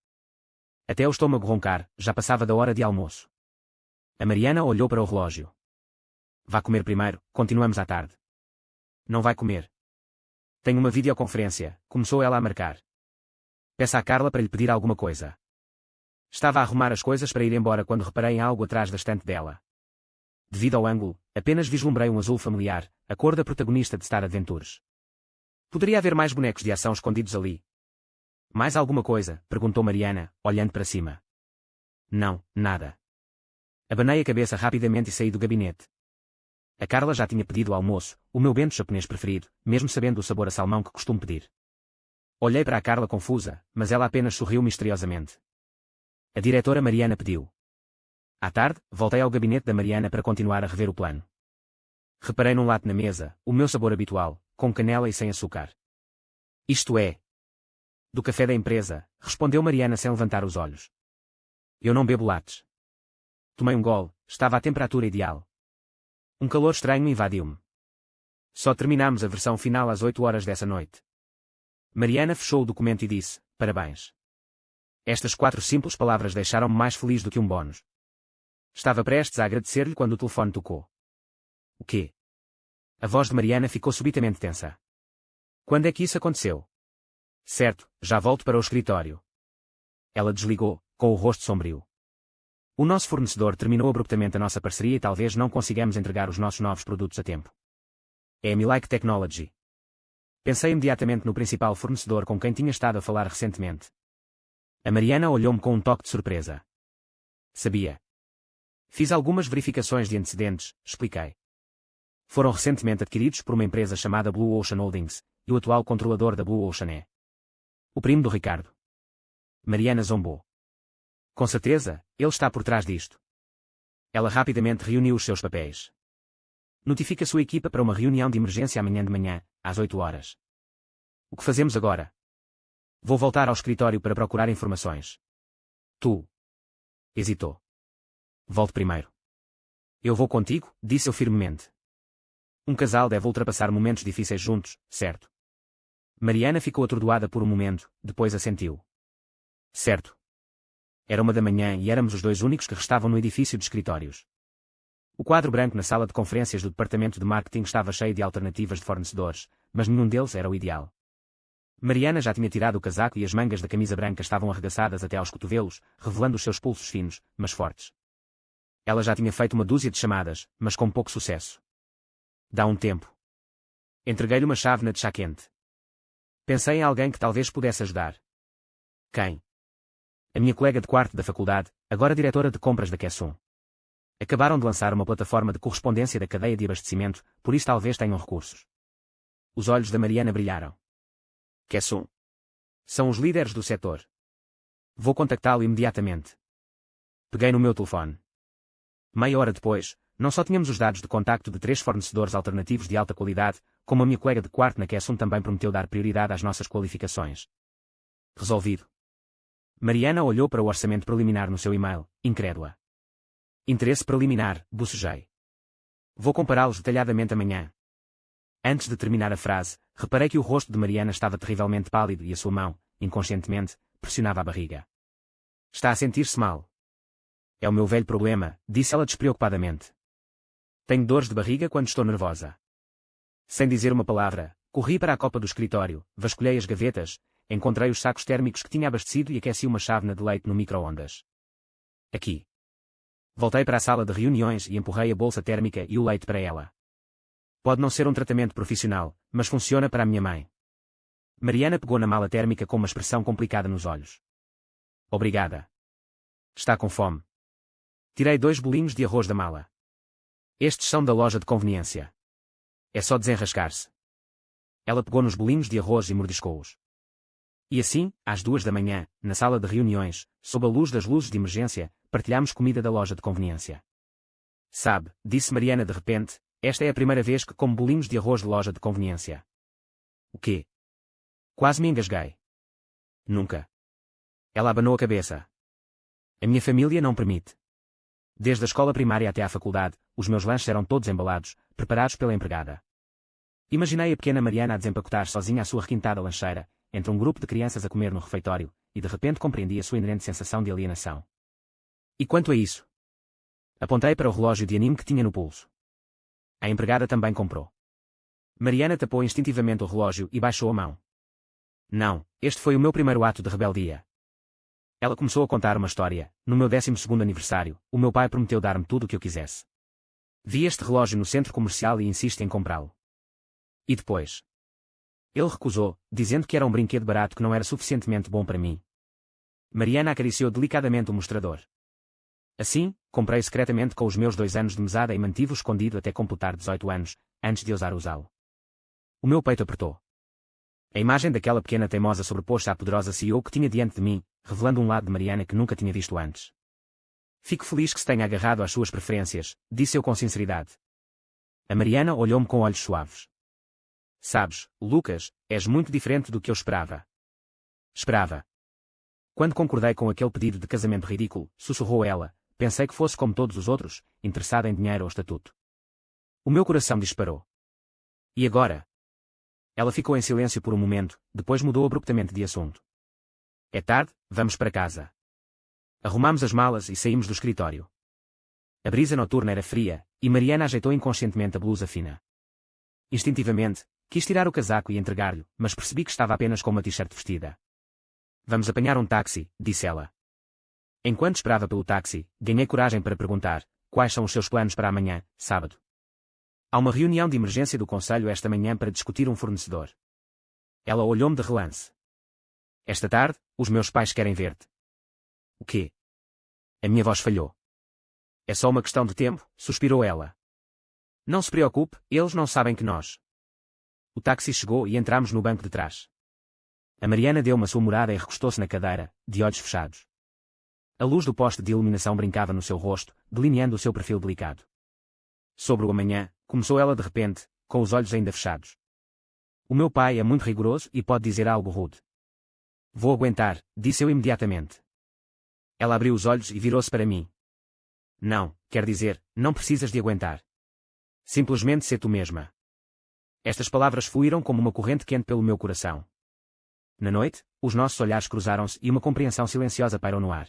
Até o estômago roncar, já passava da hora de almoço. A Mariana olhou para o relógio. Vá comer primeiro, continuamos à tarde. Não vai comer. Tenho uma videoconferência, começou ela a marcar. Peça à Carla para lhe pedir alguma coisa. Estava a arrumar as coisas para ir embora quando reparei em algo atrás da estante dela. Devido ao ângulo, apenas vislumbrei um azul familiar, a cor da protagonista de Star Adventures. Poderia haver mais bonecos de ação escondidos ali. Mais alguma coisa? Perguntou Mariana, olhando para cima. Não, nada. Abanei a cabeça rapidamente e saí do gabinete. A Carla já tinha pedido o almoço, o meu bento japonês preferido, mesmo sabendo o sabor a salmão que costumo pedir. Olhei para a Carla confusa, mas ela apenas sorriu misteriosamente. A diretora Mariana pediu. À tarde, voltei ao gabinete da Mariana para continuar a rever o plano. Reparei num latte na mesa, o meu sabor habitual, com canela e sem açúcar. Isto é. Do café da empresa, respondeu Mariana sem levantar os olhos. Eu não bebo lattes. Tomei um gole, estava à temperatura ideal. Um calor estranho invadiu-me. Só terminámos a versão final às 8 horas dessa noite. Mariana fechou o documento e disse, parabéns. Estas 4 simples palavras deixaram-me mais feliz do que um bónus. Estava prestes a agradecer-lhe quando o telefone tocou. O quê? A voz de Mariana ficou subitamente tensa. Quando é que isso aconteceu? Certo, já volto para o escritório. Ela desligou, com o rosto sombrio. O nosso fornecedor terminou abruptamente a nossa parceria e talvez não consigamos entregar os nossos novos produtos a tempo. É a Milike Technology. Pensei imediatamente no principal fornecedor com quem tinha estado a falar recentemente. A Mariana olhou-me com um toque de surpresa. Sabia. Fiz algumas verificações de antecedentes, expliquei. Foram recentemente adquiridos por uma empresa chamada Blue Ocean Holdings, e o atual controlador da Blue Ocean é o primo do Ricardo. Mariana zombou. Com certeza, ele está por trás disto. Ela rapidamente reuniu os seus papéis. Notifica a sua equipa para uma reunião de emergência amanhã de manhã, às 8 horas. O que fazemos agora? Vou voltar ao escritório para procurar informações. Tu. Hesitou. Volte primeiro. Eu vou contigo, disse eu firmemente. Um casal deve ultrapassar momentos difíceis juntos, certo? Mariana ficou atordoada por um momento, depois assentiu. Certo. Era 1 da manhã e éramos os 2 únicos que restavam no edifício de escritórios. O quadro branco na sala de conferências do departamento de marketing estava cheio de alternativas de fornecedores, mas nenhum deles era o ideal. Mariana já tinha tirado o casaco e as mangas da camisa branca estavam arregaçadas até aos cotovelos, revelando os seus pulsos finos, mas fortes. Ela já tinha feito uma dúzia de chamadas, mas com pouco sucesso. Dá um tempo. Entreguei-lhe uma chávena de chá quente. Pensei em alguém que talvez pudesse ajudar. Quem? A minha colega de quarto da faculdade, agora diretora de compras da Kessun. Acabaram de lançar uma plataforma de correspondência da cadeia de abastecimento, por isso talvez tenham recursos. Os olhos da Mariana brilharam. Kessun. São os líderes do setor. Vou contactá-lo imediatamente. Peguei no meu telefone. Meia hora depois, não só tínhamos os dados de contacto de 3 fornecedores alternativos de alta qualidade, como a minha colega de quarto na Kessun também prometeu dar prioridade às nossas qualificações. Resolvido. Mariana olhou para o orçamento preliminar no seu e-mail, incrédula. Interesse preliminar, bocejei. Vou compará-los detalhadamente amanhã. Antes de terminar a frase, reparei que o rosto de Mariana estava terrivelmente pálido e a sua mão, inconscientemente, pressionava a barriga. Está a sentir-se mal. É o meu velho problema, disse ela despreocupadamente. Tenho dores de barriga quando estou nervosa. Sem dizer uma palavra, corri para a copa do escritório, vasculhei as gavetas, encontrei os sacos térmicos que tinha abastecido e aqueci uma chávena de leite no micro-ondas. Aqui. Voltei para a sala de reuniões e empurrei a bolsa térmica e o leite para ela. Pode não ser um tratamento profissional, mas funciona para a minha mãe. Mariana pegou na mala térmica com uma expressão complicada nos olhos. Obrigada. Está com fome. Tirei 2 bolinhos de arroz da mala. Estes são da loja de conveniência. É só desenrascar-se. Ela pegou nos bolinhos de arroz e mordiscou-os. E assim, às 2 da manhã, na sala de reuniões, sob a luz das luzes de emergência, partilhámos comida da loja de conveniência. Sabe, disse Mariana de repente, esta é a primeira vez que como bolinhos de arroz de loja de conveniência. O quê? Quase me engasguei. Nunca. Ela abanou a cabeça. A minha família não permite. Desde a escola primária até à faculdade, os meus lanches eram todos embalados, preparados pela empregada. Imaginei a pequena Mariana a desempacotar sozinha a sua requintada lancheira, entre um grupo de crianças a comer no refeitório, e de repente compreendi a sua inerente sensação de alienação. E quanto a isso? Apontei para o relógio de anime que tinha no pulso. A empregada também comprou. Mariana tapou instintivamente o relógio e baixou a mão. Não, este foi o meu primeiro ato de rebeldia. Ela começou a contar uma história. No meu 12º aniversário, o meu pai prometeu dar-me tudo o que eu quisesse. Vi este relógio no centro comercial e insiste em comprá-lo. E depois? Ele recusou, dizendo que era um brinquedo barato que não era suficientemente bom para mim. Mariana acariciou delicadamente o mostrador. Assim, comprei secretamente com os meus 2 anos de mesada e mantive-o escondido até completar 18 anos, antes de ousar usá-lo. O meu peito apertou. A imagem daquela pequena teimosa sobrepôs-se à poderosa CEO que tinha diante de mim, revelando um lado de Mariana que nunca tinha visto antes. Fico feliz que se tenha agarrado às suas preferências, disse eu com sinceridade. A Mariana olhou-me com olhos suaves. Sabes, Lucas, és muito diferente do que eu esperava. Esperava. Quando concordei com aquele pedido de casamento ridículo, sussurrou ela, pensei que fosse como todos os outros, interessada em dinheiro ou estatuto. O meu coração disparou. E agora? Ela ficou em silêncio por um momento, depois mudou abruptamente de assunto. É tarde, vamos para casa. Arrumamos as malas e saímos do escritório. A brisa noturna era fria, e Mariana ajeitou inconscientemente a blusa fina. Instintivamente, quis tirar o casaco e entregar-lhe, mas percebi que estava apenas com uma t-shirt vestida. Vamos apanhar um táxi, disse ela. Enquanto esperava pelo táxi, ganhei coragem para perguntar, quais são os seus planos para amanhã, sábado? Há uma reunião de emergência do conselho esta manhã para discutir um fornecedor. Ela olhou-me de relance. Esta tarde, os meus pais querem ver-te. O quê? A minha voz falhou. É só uma questão de tempo, suspirou ela. Não se preocupe, eles não sabem que nós. O táxi chegou e entramos no banco de trás. A Mariana deu uma sua-morada e recostou-se na cadeira, de olhos fechados. A luz do poste de iluminação brincava no seu rosto, delineando o seu perfil delicado. Sobre o amanhã, começou ela de repente, com os olhos ainda fechados. O meu pai é muito rigoroso e pode dizer algo rude. Vou aguentar, disse eu imediatamente. Ela abriu os olhos e virou-se para mim. Não, quer dizer, não precisas de aguentar. Simplesmente sê tu mesma. Estas palavras fluíram como uma corrente quente pelo meu coração. Na noite, os nossos olhares cruzaram-se e uma compreensão silenciosa pairou no ar.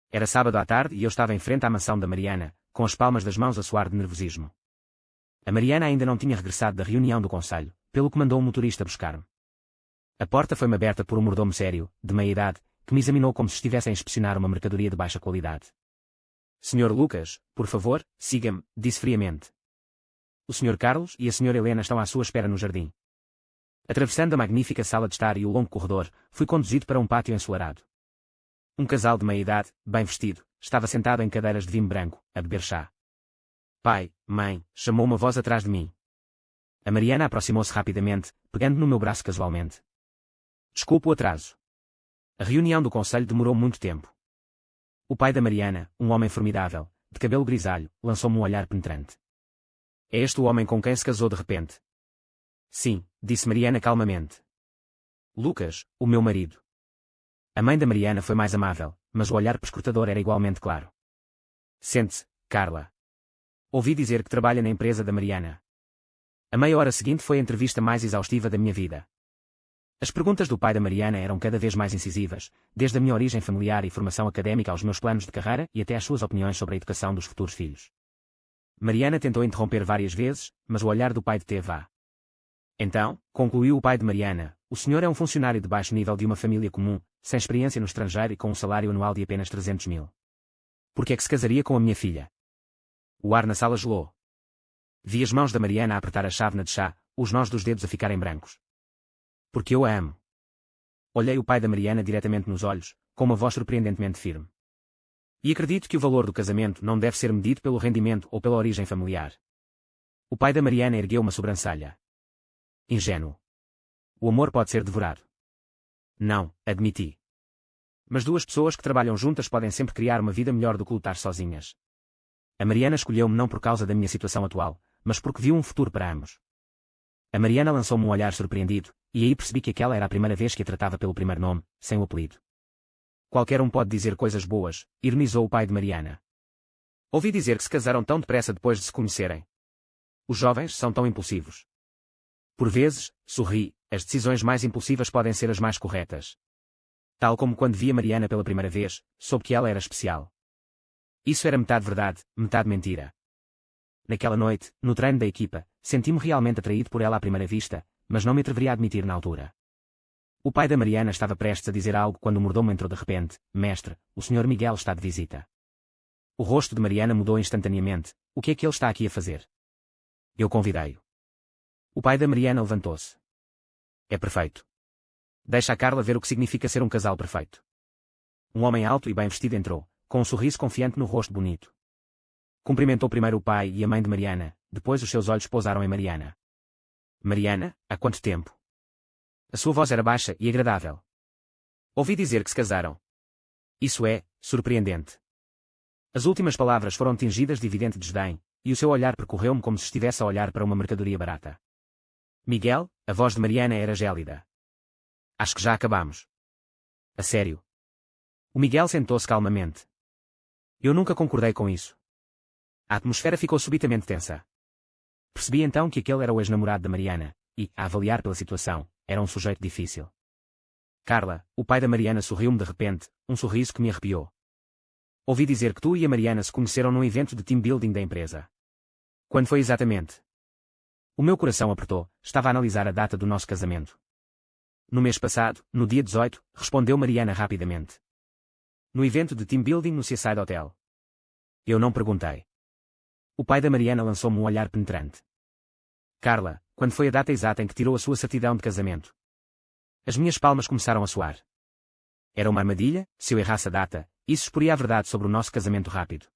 Era sábado à tarde e eu estava em frente à mansão da Mariana, com as palmas das mãos a suar de nervosismo. A Mariana ainda não tinha regressado da reunião do conselho, pelo que mandou um motorista buscar-me. A porta foi-me aberta por um mordomo sério, de meia-idade, que me examinou como se estivesse a inspecionar uma mercadoria de baixa qualidade. Senhor Lucas, por favor, siga-me, disse friamente. O Sr. Carlos e a Sra. Helena estão à sua espera no jardim. Atravessando a magnífica sala de estar e o longo corredor, fui conduzido para um pátio ensolarado. Um casal de meia-idade, bem vestido, estava sentado em cadeiras de vinho branco, a beber chá. Pai, mãe, chamou uma voz atrás de mim. A Mariana aproximou-se rapidamente, pegando no meu braço casualmente. Desculpe o atraso. A reunião do conselho demorou muito tempo. O pai da Mariana, um homem formidável, de cabelo grisalho, lançou-me um olhar penetrante. É este o homem com quem se casou de repente? Sim, disse Mariana calmamente. Lucas, o meu marido. A mãe da Mariana foi mais amável, mas o olhar perscrutador era igualmente claro. Sente-se, Carla. Ouvi dizer que trabalha na empresa da Mariana. A meia hora seguinte foi a entrevista mais exaustiva da minha vida. As perguntas do pai da Mariana eram cada vez mais incisivas, desde a minha origem familiar e formação académica aos meus planos de carreira e até às suas opiniões sobre a educação dos futuros filhos. Mariana tentou interromper várias vezes, mas o olhar do pai deteve-a. Então, concluiu o pai de Mariana, o senhor é um funcionário de baixo nível de uma família comum, sem experiência no estrangeiro e com um salário anual de apenas 300 mil. Por que é que se casaria com a minha filha? O ar na sala gelou. Vi as mãos da Mariana a apertar a chávena de chá, os nós dos dedos a ficarem brancos. Porque eu a amo. Olhei o pai da Mariana diretamente nos olhos, com uma voz surpreendentemente firme. E acredito que o valor do casamento não deve ser medido pelo rendimento ou pela origem familiar. O pai da Mariana ergueu uma sobrancelha. Ingênuo. O amor pode ser devorado. Não, admiti. Mas duas pessoas que trabalham juntas podem sempre criar uma vida melhor do que lutar sozinhas. A Mariana escolheu-me não por causa da minha situação atual, mas porque viu um futuro para ambos. A Mariana lançou-me um olhar surpreendido, e aí percebi que aquela era a primeira vez que a tratava pelo primeiro nome, sem o apelido. Qualquer um pode dizer coisas boas, ironizou o pai de Mariana. Ouvi dizer que se casaram tão depressa depois de se conhecerem. Os jovens são tão impulsivos. Por vezes, sorri, as decisões mais impulsivas podem ser as mais corretas. Tal como quando vi a Mariana pela primeira vez, soube que ela era especial. Isso era metade verdade, metade mentira. Naquela noite, no treino da equipa, senti-me realmente atraído por ela à primeira vista, mas não me atreveria a admitir na altura. O pai da Mariana estava prestes a dizer algo quando o mordomo entrou de repente. Mestre, o Sr. Miguel está de visita. O rosto de Mariana mudou instantaneamente. O que é que ele está aqui a fazer? Eu convidei-o. O pai da Mariana levantou-se. É perfeito. Deixa a Carla ver o que significa ser um casal perfeito. Um homem alto e bem vestido entrou, com um sorriso confiante no rosto bonito. Cumprimentou primeiro o pai e a mãe de Mariana, depois os seus olhos pousaram em Mariana. Mariana, há quanto tempo? A sua voz era baixa e agradável. Ouvi dizer que se casaram. Isso é, surpreendente. As últimas palavras foram tingidas de evidente desdém, e o seu olhar percorreu-me como se estivesse a olhar para uma mercadoria barata. Miguel, a voz de Mariana era gélida. Acho que já acabamos. A sério? O Miguel sentou-se calmamente. Eu nunca concordei com isso. A atmosfera ficou subitamente tensa. Percebi então que aquele era o ex-namorado da Mariana, e, a avaliar pela situação, era um sujeito difícil. Carla, o pai da Mariana sorriu-me de repente, um sorriso que me arrepiou. Ouvi dizer que tu e a Mariana se conheceram num evento de team building da empresa. Quando foi exatamente? O meu coração apertou, estava a analisar a data do nosso casamento. No mês passado, no dia 18, respondeu Mariana rapidamente. No evento de team building no Seaside Hotel. Eu não perguntei. O pai da Mariana lançou-me um olhar penetrante. Carla, quando foi a data exata em que tirou a sua certidão de casamento? As minhas palmas começaram a suar. Era uma armadilha, se eu errasse a data, isso exporia a verdade sobre o nosso casamento rápido.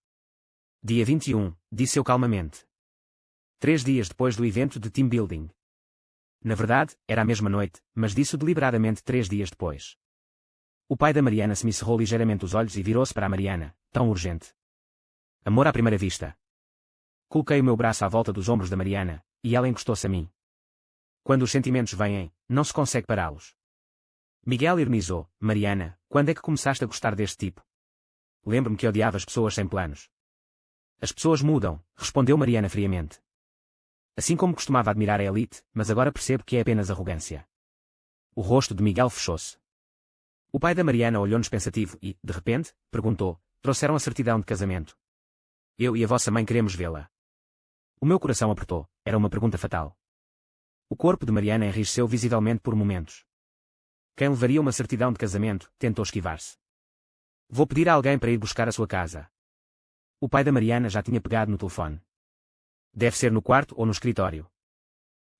Dia 21, disse eu calmamente. 3 dias depois do evento de team building. Na verdade, era a mesma noite, mas disse-o deliberadamente 3 dias depois. O pai da Mariana se me cerrou ligeiramente os olhos e virou-se para a Mariana, tão urgente. Amor à primeira vista. Coloquei o meu braço à volta dos ombros da Mariana, e ela encostou-se a mim. Quando os sentimentos vêm, não se consegue pará-los. Miguel ironizou. Mariana, quando é que começaste a gostar deste tipo? Lembro-me que odiava as pessoas sem planos. As pessoas mudam, respondeu Mariana friamente. Assim como costumava admirar a elite, mas agora percebo que é apenas arrogância. O rosto de Miguel fechou-se. O pai da Mariana olhou-nos pensativo e, de repente, perguntou, trouxeram a certidão de casamento? Eu e a vossa mãe queremos vê-la. O meu coração apertou, era uma pergunta fatal. O corpo de Mariana enrijeceu visivelmente por momentos. Quem levaria uma certidão de casamento, tentou esquivar-se. Vou pedir a alguém para ir buscar a sua casa. O pai da Mariana já tinha pegado no telefone. Deve ser no quarto ou no escritório.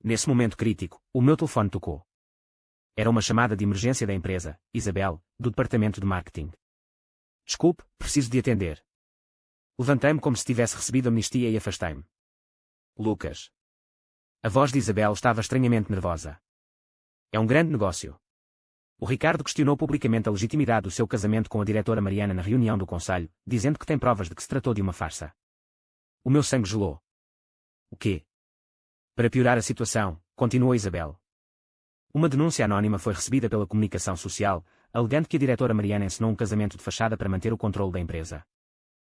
Nesse momento crítico, o meu telefone tocou. Era uma chamada de emergência da empresa, Isabel, do departamento de marketing. Desculpe, preciso de atender. Levantei-me como se tivesse recebido amnistia e afastei-me. Lucas. A voz de Isabel estava estranhamente nervosa. É um grande negócio. O Ricardo questionou publicamente a legitimidade do seu casamento com a diretora Mariana na reunião do conselho, dizendo que tem provas de que se tratou de uma farsa. O meu sangue gelou. O quê? Para piorar a situação, continuou Isabel. Uma denúncia anónima foi recebida pela comunicação social, alegando que a diretora Mariana encenou um casamento de fachada para manter o controle da empresa.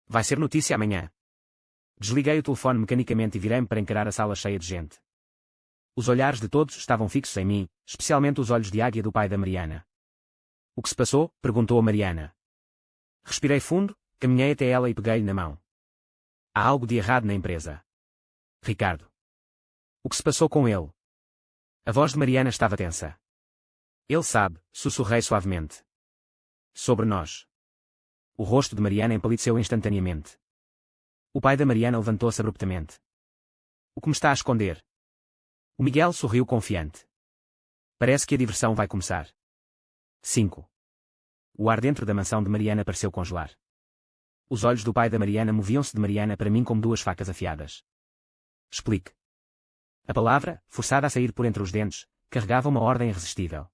Vai ser notícia amanhã. Desliguei o telefone mecanicamente e virei-me para encarar a sala cheia de gente. Os olhares de todos estavam fixos em mim, especialmente os olhos de águia do pai da Mariana. O que se passou? Perguntou a Mariana. Respirei fundo, caminhei até ela e peguei-lhe na mão. Há algo de errado na empresa. Ricardo. O que se passou com ele? A voz de Mariana estava tensa. Ele sabe, sussurrei suavemente. Sobre nós. O rosto de Mariana empalideceu instantaneamente. O pai da Mariana levantou-se abruptamente. O que me está a esconder? O Miguel sorriu confiante. Parece que a diversão vai começar. 5. O ar dentro da mansão de Mariana pareceu congelar. Os olhos do pai da Mariana moviam-se de Mariana para mim como 2 facas afiadas. Explique. A palavra, forçada a sair por entre os dentes, carregava uma ordem irresistível.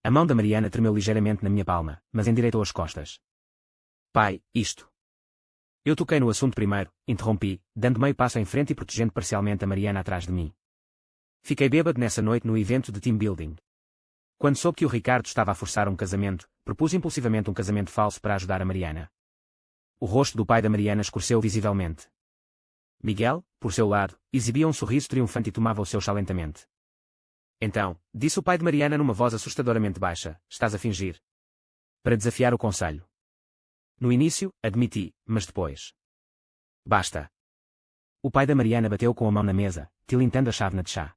A mão da Mariana tremeu ligeiramente na minha palma, mas endireitou as costas. Pai, isto. Eu toquei no assunto primeiro, interrompi, dando meio passo em frente e protegendo parcialmente a Mariana atrás de mim. Fiquei bêbado nessa noite no evento de team building. Quando soube que o Ricardo estava a forçar um casamento, propus impulsivamente um casamento falso para ajudar a Mariana. O rosto do pai da Mariana escureceu visivelmente. Miguel, por seu lado, exibia um sorriso triunfante e tomava o seu chá lentamente. Então, disse o pai de Mariana numa voz assustadoramente baixa, estás a fingir. Para desafiar o conselho. No início, admiti, mas depois. Basta. O pai da Mariana bateu com a mão na mesa, tilintando a chávena de chá.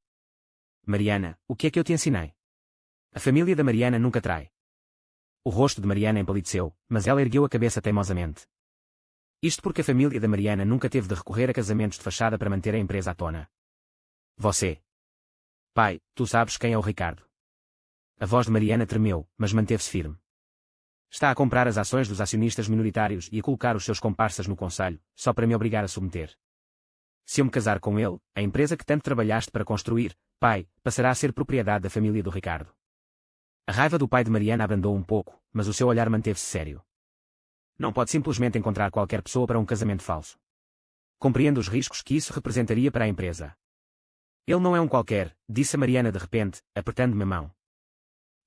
Mariana, o que é que eu te ensinei? A família da Mariana nunca trai. O rosto de Mariana empalideceu, mas ela ergueu a cabeça teimosamente. Isto porque a família da Mariana nunca teve de recorrer a casamentos de fachada para manter a empresa à tona. Você. Pai, tu sabes quem é o Ricardo. A voz de Mariana tremeu, mas manteve-se firme. Está a comprar as ações dos acionistas minoritários e a colocar os seus comparsas no conselho, só para me obrigar a submeter. Se eu me casar com ele, a empresa que tanto trabalhaste para construir, pai, passará a ser propriedade da família do Ricardo. A raiva do pai de Mariana abrandou um pouco, mas o seu olhar manteve-se sério. Não pode simplesmente encontrar qualquer pessoa para um casamento falso. Compreendo os riscos que isso representaria para a empresa. Ele não é um qualquer, disse a Mariana de repente, apertando-me a mão.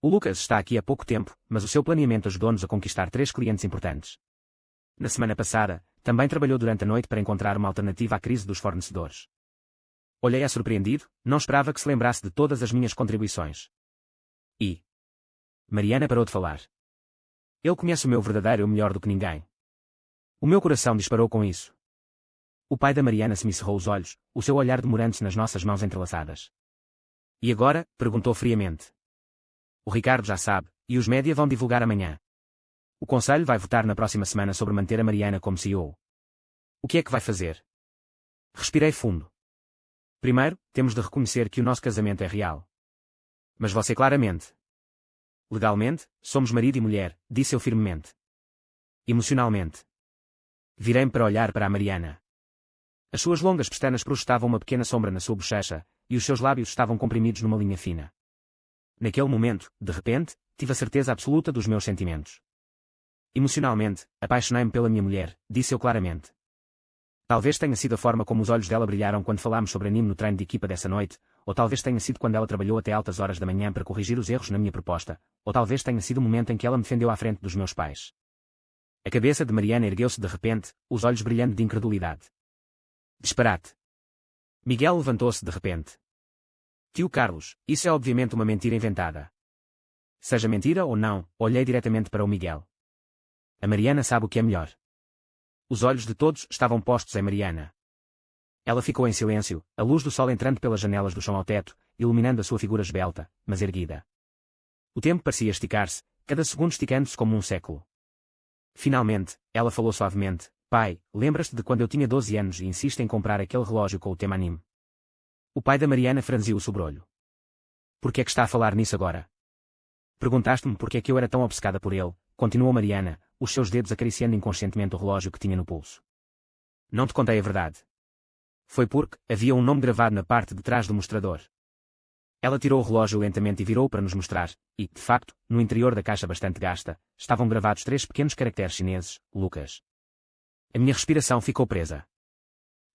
O Lucas está aqui há pouco tempo, mas o seu planeamento ajudou-nos a conquistar 3 clientes importantes. Na semana passada, também trabalhou durante a noite para encontrar uma alternativa à crise dos fornecedores. Olhei-a surpreendido, não esperava que se lembrasse de todas as minhas contribuições. E Mariana parou de falar. Ele conhece o meu verdadeiro eu melhor do que ninguém. O meu coração disparou com isso. O pai da Mariana semicerrou os olhos, o seu olhar demorante nas nossas mãos entrelaçadas. E agora? Perguntou friamente. O Ricardo já sabe, e os média vão divulgar amanhã. O Conselho vai votar na próxima semana sobre manter a Mariana como CEO. O que é que vai fazer? Respirei fundo. Primeiro, temos de reconhecer que o nosso casamento é real. Mas você claramente. Legalmente, somos marido e mulher, disse eu firmemente. Emocionalmente. Virei-me para olhar para a Mariana. As suas longas pestanas projetavam uma pequena sombra na sua bochecha, e os seus lábios estavam comprimidos numa linha fina. Naquele momento, de repente, tive a certeza absoluta dos meus sentimentos. Emocionalmente, apaixonei-me pela minha mulher, disse eu claramente. Talvez tenha sido a forma como os olhos dela brilharam quando falámos sobre anime no treino de equipa dessa noite, ou talvez tenha sido quando ela trabalhou até altas horas da manhã para corrigir os erros na minha proposta, ou talvez tenha sido o momento em que ela me defendeu à frente dos meus pais. A cabeça de Mariana ergueu-se de repente, os olhos brilhando de incredulidade. Disparate. Miguel levantou-se de repente. Tio Carlos, isso é obviamente uma mentira inventada. Seja mentira ou não, olhei diretamente para o Miguel. A Mariana sabe o que é melhor. Os olhos de todos estavam postos em Mariana. Ela ficou em silêncio, a luz do sol entrando pelas janelas do chão ao teto, iluminando a sua figura esbelta, mas erguida. O tempo parecia esticar-se, cada segundo esticando-se como um século. Finalmente, ela falou suavemente. Pai, lembras-te de quando eu tinha 12 anos e insiste em comprar aquele relógio com o tema anime? O pai da Mariana franziu o sobrolho. Por que é que está a falar nisso agora? Perguntaste-me por que é que eu era tão obcecada por ele, continuou Mariana, os seus dedos acariciando inconscientemente o relógio que tinha no pulso. Não te contei a verdade. Foi porque havia um nome gravado na parte de trás do mostrador. Ela tirou o relógio lentamente e virou para nos mostrar, e, de facto, no interior da caixa bastante gasta, estavam gravados 3 pequenos caracteres chineses, Lucas. A minha respiração ficou presa.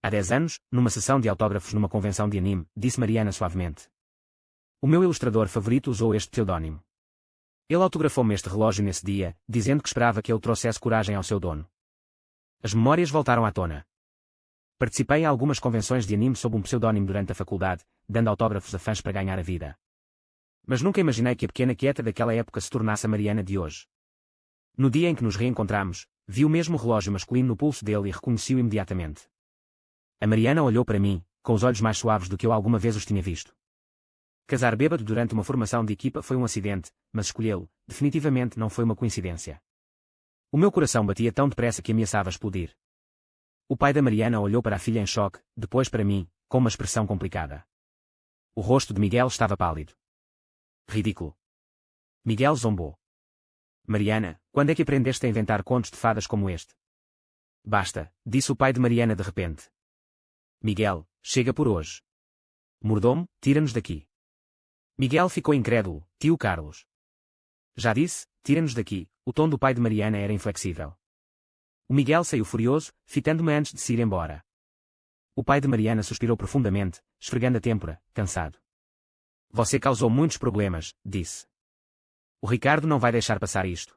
Há 10 anos, numa sessão de autógrafos numa convenção de anime, disse Mariana suavemente. O meu ilustrador favorito usou este pseudónimo. Ele autografou-me este relógio nesse dia, dizendo que esperava que ele trouxesse coragem ao seu dono. As memórias voltaram à tona. Participei em algumas convenções de anime sob um pseudónimo durante a faculdade, dando autógrafos a fãs para ganhar a vida. Mas nunca imaginei que a pequena quieta daquela época se tornasse a Mariana de hoje. No dia em que nos reencontramos, vi o mesmo relógio masculino no pulso dele e reconheci-o imediatamente. A Mariana olhou para mim, com os olhos mais suaves do que eu alguma vez os tinha visto. Casar bêbado durante uma formação de equipa foi um acidente, mas escolhê-lo, definitivamente não foi uma coincidência. O meu coração batia tão depressa que ameaçava explodir. O pai da Mariana olhou para a filha em choque, depois para mim, com uma expressão complicada. O rosto de Miguel estava pálido. Ridículo. Miguel zombou. Mariana, quando é que aprendeste a inventar contos de fadas como este? Basta, disse o pai de Mariana de repente. Miguel, chega por hoje. Mordomo, tira-nos daqui. Miguel ficou incrédulo, tio Carlos. Já disse, tira-nos daqui, o tom do pai de Mariana era inflexível. O Miguel saiu furioso, fitando-me antes de se ir embora. O pai de Mariana suspirou profundamente, esfregando a têmpora, cansado. Você causou muitos problemas, disse. O Ricardo não vai deixar passar isto.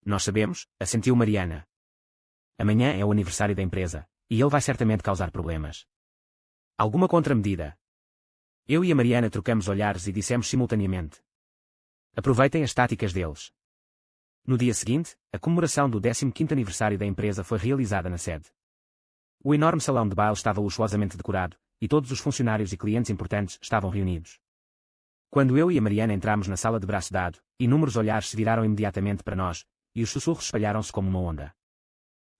Nós sabemos, assentiu Mariana. Amanhã é o aniversário da empresa, e ele vai certamente causar problemas. Alguma contramedida? Eu e a Mariana trocamos olhares e dissemos simultaneamente. Aproveitem as táticas deles. No dia seguinte, a comemoração do 15º aniversário da empresa foi realizada na sede. O enorme salão de baile estava luxuosamente decorado, e todos os funcionários e clientes importantes estavam reunidos. Quando eu e a Mariana entramos na sala de braço dado, inúmeros olhares se viraram imediatamente para nós, e os sussurros espalharam-se como uma onda.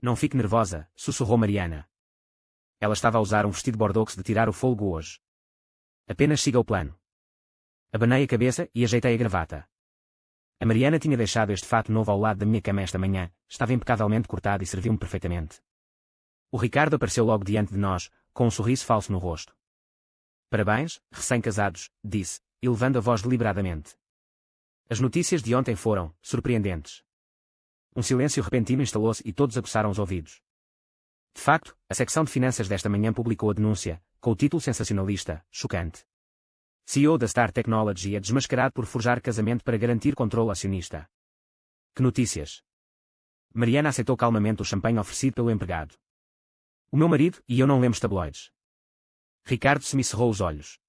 Não fique nervosa, sussurrou Mariana. Ela estava a usar um vestido bordeaux de tirar o fôlego hoje. Apenas siga o plano. Abanei a cabeça e ajeitei a gravata. A Mariana tinha deixado este fato novo ao lado da minha cama esta manhã, estava impecavelmente cortado e serviu-me perfeitamente. O Ricardo apareceu logo diante de nós, com um sorriso falso no rosto. Parabéns, recém-casados, disse, elevando a voz deliberadamente. As notícias de ontem foram surpreendentes. Um silêncio repentino instalou-se e todos aguçaram os ouvidos. De facto, a secção de finanças desta manhã publicou a denúncia, com o título sensacionalista, chocante. CEO da Star Technology é desmascarado por forjar casamento para garantir controle acionista. Que notícias! Mariana aceitou calmamente o champanhe oferecido pelo empregado. O meu marido e eu não lemos tabloides. Ricardo semicerrou os olhos.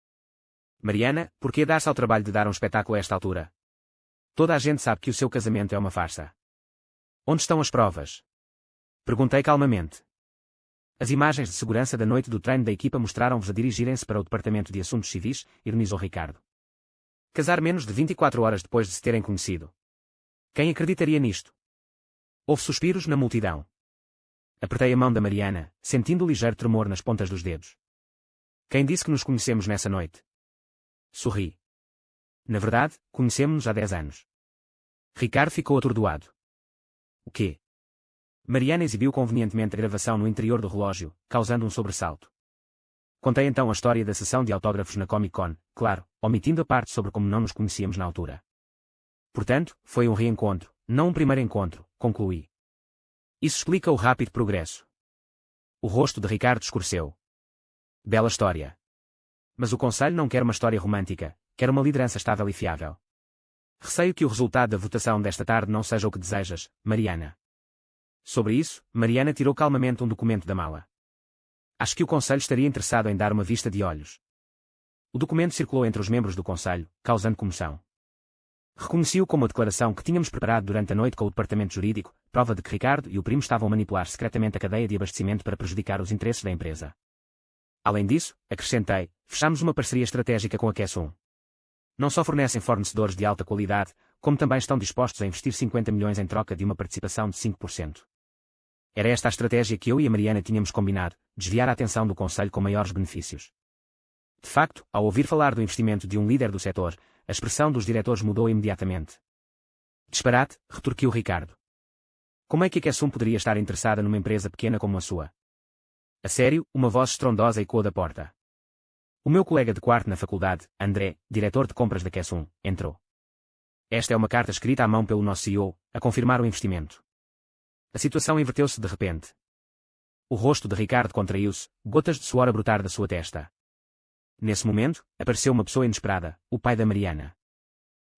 Mariana, por que dar-se ao trabalho de dar um espetáculo a esta altura? Toda a gente sabe que o seu casamento é uma farsa. Onde estão as provas? Perguntei calmamente. As imagens de segurança da noite do treino da equipa mostraram-vos a dirigirem-se para o Departamento de Assuntos Civis, ironizou Ricardo. Casar menos de 24 horas depois de se terem conhecido. Quem acreditaria nisto? Houve suspiros na multidão. Apertei a mão da Mariana, sentindo o ligeiro tremor nas pontas dos dedos. Quem disse que nos conhecemos nessa noite? Sorri. Na verdade, conhecemos-nos há 10 anos. Ricardo ficou atordoado. O quê? Mariana exibiu convenientemente a gravação no interior do relógio, causando um sobressalto. Contei então a história da sessão de autógrafos na Comic Con, claro, omitindo a parte sobre como não nos conhecíamos na altura. Portanto, foi um reencontro, não um primeiro encontro, concluí. Isso explica o rápido progresso. O rosto de Ricardo escureceu. Bela história. Mas o conselho não quer uma história romântica, quer uma liderança estável e fiável. Receio que o resultado da votação desta tarde não seja o que desejas, Mariana. Sobre isso, Mariana tirou calmamente um documento da mala. Acho que o conselho estaria interessado em dar uma vista de olhos. O documento circulou entre os membros do conselho, causando comoção. Reconheci-o como a declaração que tínhamos preparado durante a noite com o departamento jurídico, prova de que Ricardo e o primo estavam a manipular secretamente a cadeia de abastecimento para prejudicar os interesses da empresa. Além disso, acrescentei, fechamos uma parceria estratégica com a Kesum. Não só fornecem fornecedores de alta qualidade, como também estão dispostos a investir 50 milhões em troca de uma participação de 5%. Era esta a estratégia que eu e a Mariana tínhamos combinado, desviar a atenção do conselho com maiores benefícios. De facto, ao ouvir falar do investimento de um líder do setor, a expressão dos diretores mudou imediatamente. Disparate, retorquiu Ricardo. Como é que a Kesum poderia estar interessada numa empresa pequena como a sua? A sério, uma voz estrondosa ecoou da porta. O meu colega de quarto na faculdade, André, diretor de compras da Kesum, entrou. Esta é uma carta escrita à mão pelo nosso CEO, a confirmar o investimento. A situação inverteu-se de repente. O rosto de Ricardo contraiu-se, gotas de suor a brotar da sua testa. Nesse momento, apareceu uma pessoa inesperada, o pai da Mariana.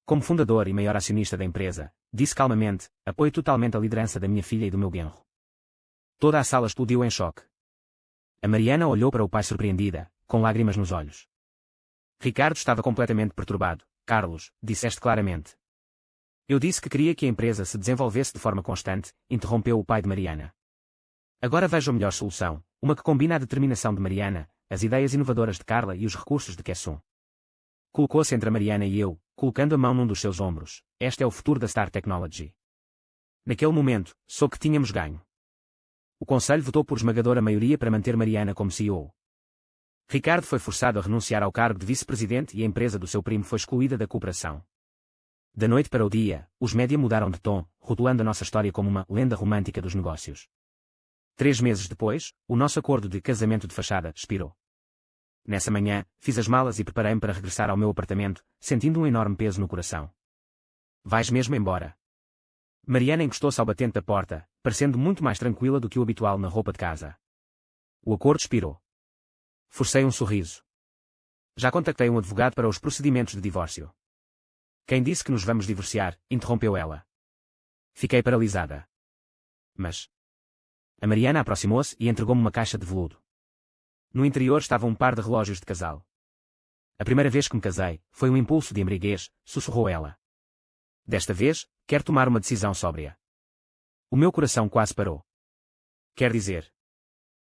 Como fundador e maior acionista da empresa, disse calmamente, apoio totalmente a liderança da minha filha e do meu genro. Toda a sala explodiu em choque. A Mariana olhou para o pai surpreendida, com lágrimas nos olhos. Ricardo estava completamente perturbado. Carlos, disseste claramente. Eu disse que queria que a empresa se desenvolvesse de forma constante, interrompeu o pai de Mariana. Agora vejo a melhor solução, uma que combina a determinação de Mariana, as ideias inovadoras de Carla e os recursos de Kesum. Colocou-se entre a Mariana e eu, colocando a mão num dos seus ombros. Este é o futuro da Star Technology. Naquele momento, soube que tínhamos ganho. O conselho votou por esmagadora maioria para manter Mariana como CEO. Ricardo foi forçado a renunciar ao cargo de vice-presidente e a empresa do seu primo foi excluída da cooperação. Da noite para o dia, os média mudaram de tom, rotulando a nossa história como uma lenda romântica dos negócios. 3 meses depois, o nosso acordo de casamento de fachada expirou. Nessa manhã, fiz as malas e preparei-me para regressar ao meu apartamento, sentindo um enorme peso no coração. Vais mesmo embora? Mariana encostou-se ao batente da porta, parecendo muito mais tranquila do que o habitual na roupa de casa. O acordo expirou. Forcei um sorriso. Já contactei um advogado para os procedimentos de divórcio. Quem disse que nos vamos divorciar? Interrompeu ela. Fiquei paralisada. Mas... A Mariana aproximou-se e entregou-me uma caixa de veludo. No interior estava um par de relógios de casal. A primeira vez que me casei, foi um impulso de embriaguez, sussurrou ela. Desta vez, quero tomar uma decisão sóbria. O meu coração quase parou. Quer dizer...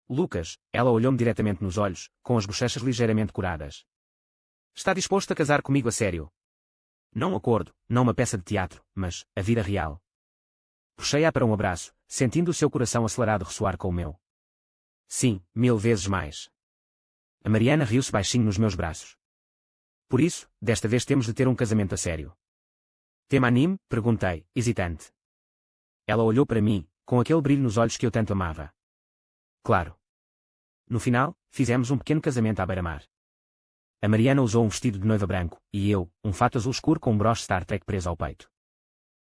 Lucas, ela olhou-me diretamente nos olhos, com as bochechas ligeiramente coradas. Está disposto a casar comigo a sério? Não um acordo, não uma peça de teatro, mas a vida real. Puxei-a para um abraço, sentindo o seu coração acelerado ressoar com o meu. Sim, 1000 vezes mais. A Mariana riu-se baixinho nos meus braços. Por isso, desta vez temos de ter um casamento a sério. Tema anime? Perguntei, hesitante. Ela olhou para mim, com aquele brilho nos olhos que eu tanto amava. Claro. No final, fizemos um pequeno casamento à beira-mar. A Mariana usou um vestido de noiva branco, e eu, um fato azul escuro com um broche Star Trek preso ao peito.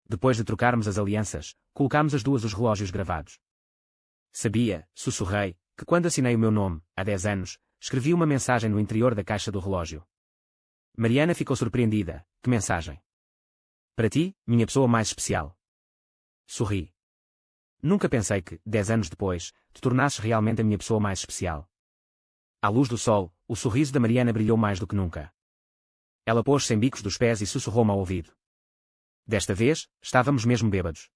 Depois de trocarmos as alianças, colocámos as duas os relógios gravados. Sabia, sussurrei, que quando assinei o meu nome, há 10 anos, escrevi uma mensagem no interior da caixa do relógio. Mariana ficou surpreendida. Que mensagem? Para ti, minha pessoa mais especial. Sorri. Nunca pensei que, 10 anos depois, te tornasses realmente a minha pessoa mais especial. À luz do sol, o sorriso da Mariana brilhou mais do que nunca. Ela pôs-se em bicos dos pés e sussurrou-me ao ouvido. Desta vez, estávamos mesmo bêbados.